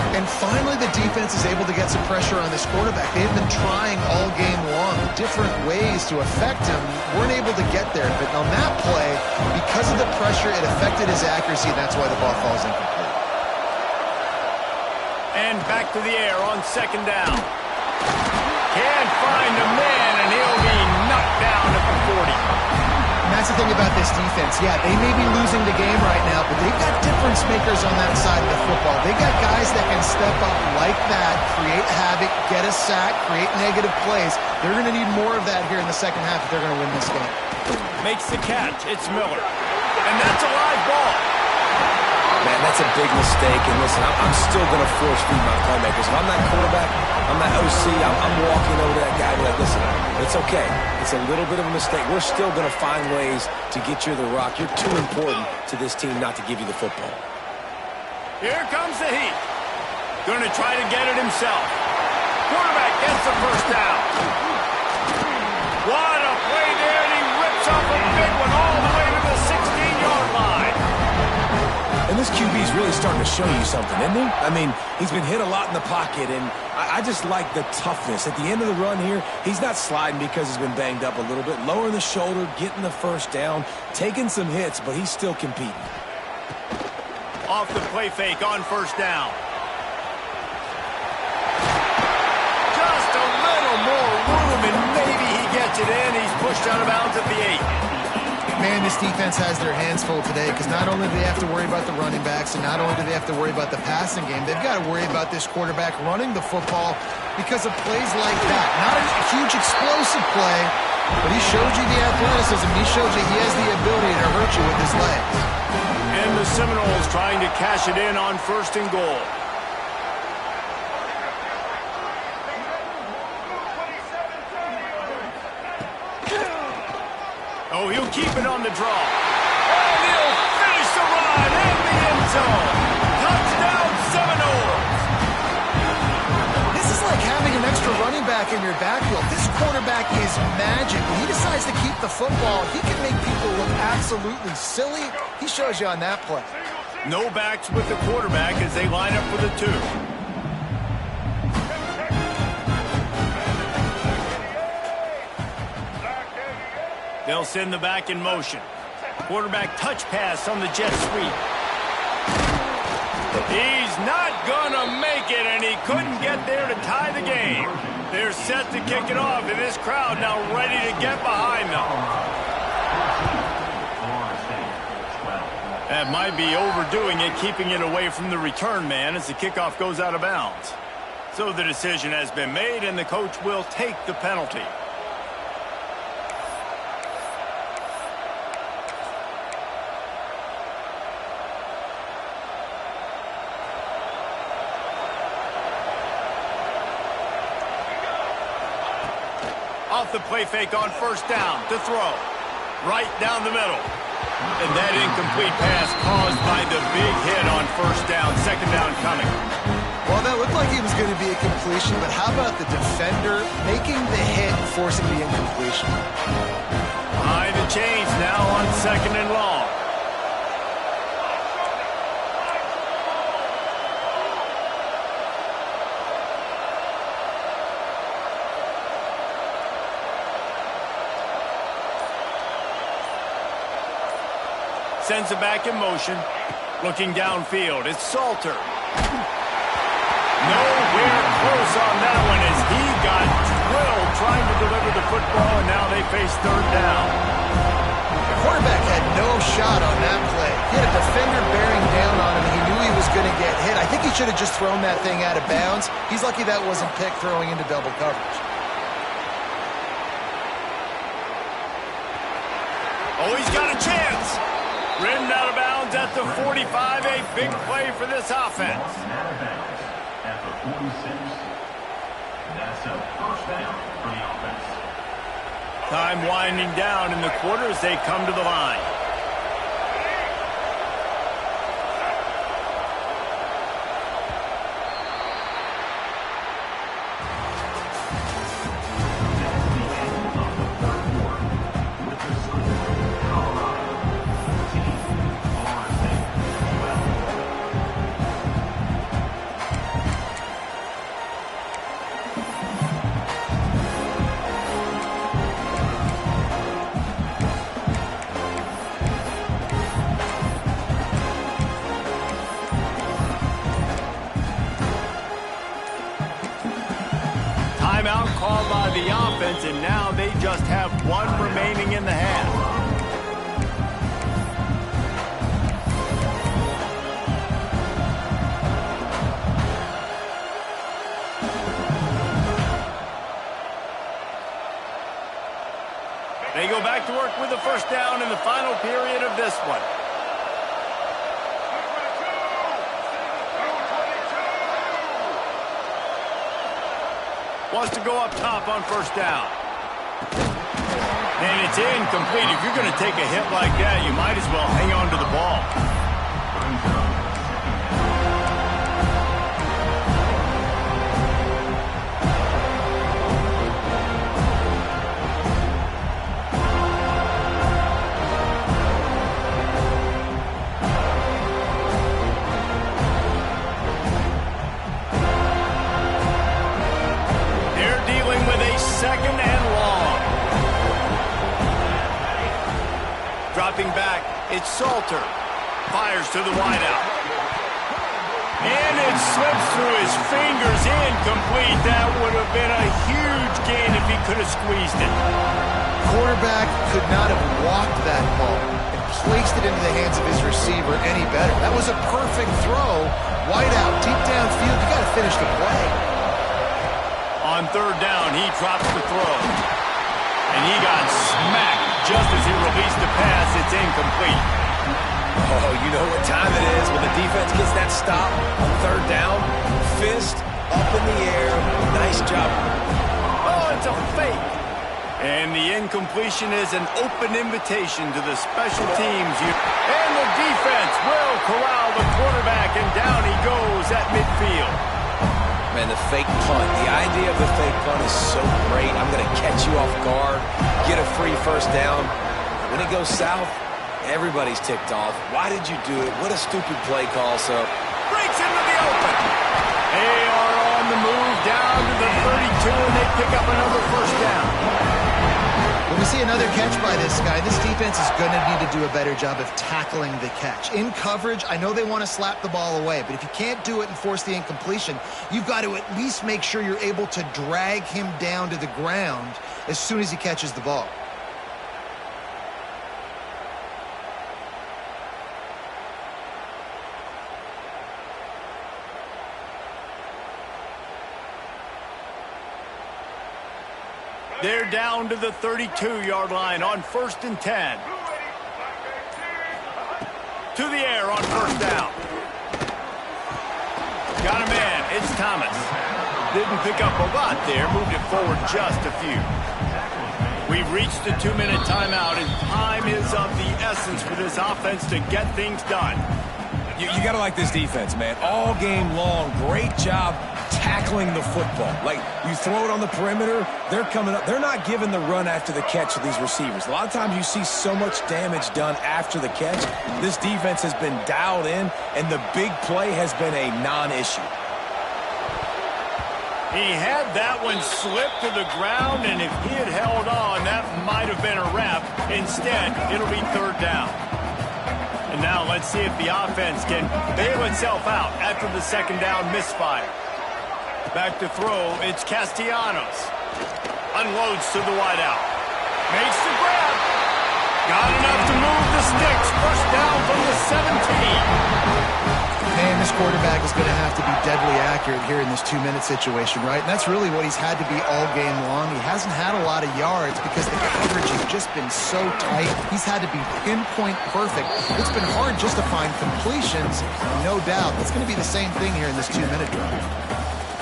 And finally, the defense is able to get some pressure on this quarterback. They've been trying all game long different ways to affect him. Weren't able to get there. But on that play, because of the pressure, it affected his accuracy. That's why the ball falls incomplete. And back to the air on second down. Can't find a man, and he'll be knocked down at the 40. And that's the thing about this defense. Yeah, they may be losing the game right now, but they've got difference makers on that side of the football. They got guys that can step up like that, create havoc, get a sack, create negative plays. They're going to need more of that here in the second half if they're going to win this game. Makes the catch. It's Miller. And that's a live ball. Man, that's a big mistake. And listen, I'm still going to force feed my playmakers. If I'm that quarterback, I'm that OC, I'm walking over to that guy and be like, listen, it's okay. It's a little bit of a mistake. We're still going to find ways to get you the rock. You're too important to this team not to give you the football. Here comes the heat. Going to try to get it himself. Quarterback gets the first down. What a play there, and he rips off a big one all the way to the 16-yard line. And this QB is really starting to show you something, isn't he? I mean, he's been hit a lot in the pocket, and I just like the toughness. At the end of the run here, he's not sliding because he's been banged up a little bit. Lowering the shoulder, getting the first down, taking some hits, but he's still competing. Off the play fake on first down. Just a little more room, and maybe he gets it in. He's pushed out of bounds at the 8. Man, this defense has their hands full today because not only do they have to worry about the running backs and not only do they have to worry about the passing game, they've got to worry about this quarterback running the football because of plays like that. Not a huge explosive play, but he showed you the athleticism. He showed you he has the ability to hurt you with his legs. And the Seminoles trying to cash it in on 1st and goal. Oh, he'll keep it on the draw. And he'll finish the run in the end zone. Touchdown, Seminoles. This is like having an extra running back in your backfield. This quarterback is magic. When he decides to keep the football, he can make people look absolutely silly. He shows you on that play. No backs with the quarterback as they line up for the 2. They'll send the back in motion. Quarterback touch pass on the jet sweep. He's not gonna make it, and he couldn't get there to tie the game. They're set to kick it off, and this crowd now ready to get behind them. That might be overdoing it, keeping it away from the return man as the kickoff goes out of bounds. So the decision has been made, and the coach will take the penalty. Off the play fake on first down to throw. Right down the middle. And that incomplete pass caused by the big hit on first down. 2nd down coming. Well, that looked like it was going to be a completion, but how about the defender making the hit, forcing the incompletion? Behind the chains now on 2nd and long. Sends it back in motion. Looking downfield. It's Salter. Nowhere close on that one as he got drilled trying to deliver the football, and now they face 3rd down. The quarterback had no shot on that play. He had a defender bearing down on him, and he knew he was going to get hit. I think he should have just thrown that thing out of bounds. He's lucky that wasn't picked throwing into double coverage. Oh, he's got a chance. Ridden out of bounds at the 45. A big play for this offense. At the 46. That's a first down for the offense. Time winding down in the quarter as they come to the line. Timeout called by the offense, and now they just have 1 remaining in the half. They go back to work with the first down in the final period of this one. Wants to go up top on first down. And it's incomplete. If you're going to take a hit like that, you might as well hang on to the ball. They're dealing with a second and long. Dropping back, it's Salter. Fires to the wideout. And it slips through his fingers, incomplete. That would have been a huge gain if he could have squeezed it. Quarterback could not have walked that ball and placed it into the hands of his receiver any better. That was a perfect throw. Wideout, deep downfield. You got to finish the play. On third down, he drops the throw. And he got smacked just as he released the pass. It's incomplete. Oh, you know what time it is when the defense gets that stop on third down. Fist up in the air. Nice job. Oh, it's a fake. And the incompletion is an open invitation to the special teams. And the defense will corral the quarterback, and down he goes at midfield. Man, the fake punt. The idea of the fake punt is so great. I'm going to catch you off guard, get a free first down. When it goes south, everybody's ticked off. Why did you do it? What a stupid play call. So Breaks into the open. They are on the move down to the 32, and they pick up another first down. When we see another catch by this guy, this defense is going to need to do a better job of tackling the catch. In coverage, I know they want to slap the ball away, but if you can't do it and force the incompletion, you've got to at least make sure you're able to drag him down to the ground as soon as he catches the ball. They're down to the 32-yard line on 1st and 10. To the air on first down. Got a man. It's Thomas. Didn't pick up a lot there. Moved it forward just a few. We've reached the 2-minute timeout, and time is of the essence for this offense to get things done. you got to like this defense, man. All game long, great job tackling the football. Like, you throw it on the perimeter, they're coming up. They're not giving the run after the catch to these receivers. A lot of times you see so much damage done after the catch. This defense has been dialed in, and the big play has been a non-issue. He had that one slip to the ground, and if he had held on, that might have been a wrap. Instead, it'll be third down. And now let's see if the offense can bail itself out after the second down misfire. Back to throw, it's Castellanos. Unloads to the wideout. Makes the grab. Got enough to move the sticks. First down from the 17. Man, this quarterback is going to have to be deadly accurate here in this 2-minute situation, right? And that's really what he's had to be all game long. He hasn't had a lot of yards because the coverage has just been so tight. He's had to be pinpoint perfect. It's been hard just to find completions, no doubt. That's going to be the same thing here in this 2-minute drive.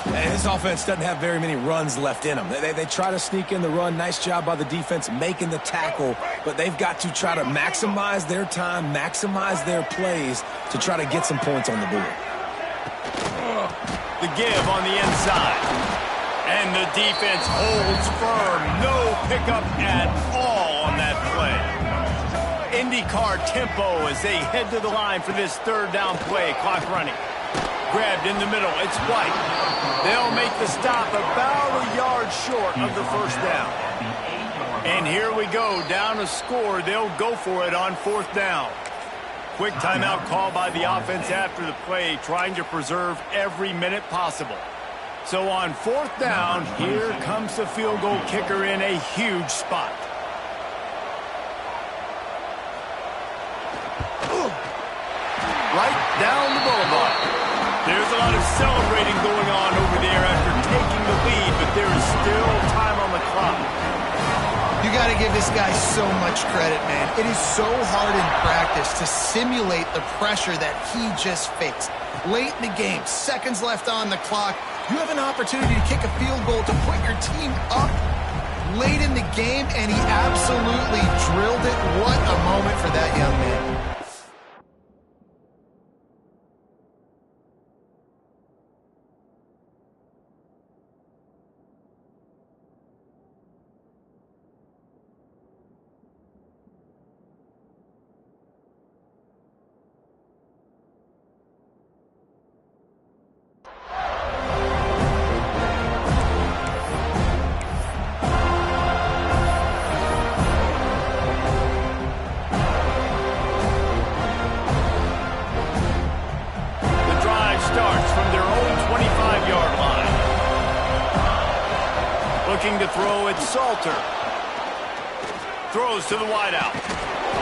And this offense doesn't have very many runs left in them. They try to sneak in the run. Nice job by the defense making the tackle, but they've got to try to maximize their time, maximize their plays to try to get some points on the board. The give on the inside. And the defense holds firm. No pickup at all on that play. IndyCar tempo as they head to the line for this third down play. Clock running. Grabbed in the middle. It's White. They'll make the stop about a yard short of the first down. And here we go. Down a score. They'll go for it on fourth down. Quick timeout call by the offense after the play, trying to preserve every minute possible. So on fourth down, here comes the field goal kicker in a huge spot. Right down the boulevard. There's a lot of celebrating going on over there after taking the lead, but there is still time on the clock. You got to give this guy so much credit, man. It is so hard in practice to simulate the pressure that he just faced. Late in the game, seconds left on the clock, You have an opportunity to kick a field goal to put your team up late in the game, and he absolutely drilled it. What a moment for that young man. Starts from their own 25-yard line. Looking to throw, it's Salter. Throws to the wideout.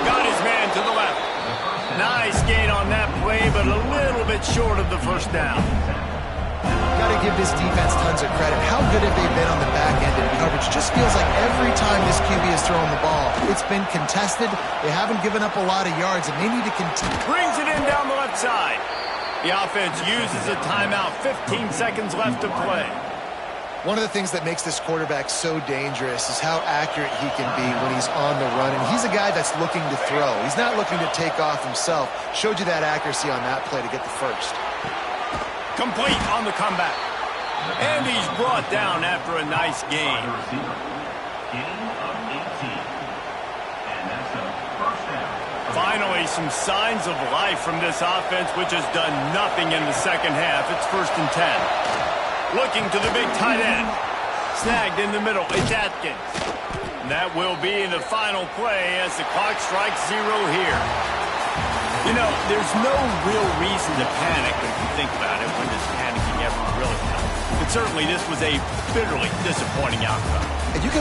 Got his man to the left. Nice gain on that play, but a little bit short of the first down. Got to give this defense tons of credit. How good have they been on the back end in coverage? Just feels like every time this QB has thrown the ball, it's been contested. They haven't given up a lot of yards, and they need to continue. Brings it in down the left side. The offense uses a timeout. 15 seconds left to play. One of the things that makes this quarterback so dangerous is how accurate he can be when he's on the run. And he's a guy that's looking to throw. He's not looking to take off himself. Showed you that accuracy on that play to get the first. Complete on the comeback. And he's brought down after a nice gain. Gain of 18. And that's a first down. Finally, some signs of life from this offense, which has done nothing in the second half. It's 1st and 10. Looking to the big tight end. Snagged in the middle. It's Atkins. And that will be the final play as the clock strikes 0 here. You know, there's no real reason to panic if you think about it. When does panicking ever really help? But certainly this was a bitterly disappointing outcome. And you can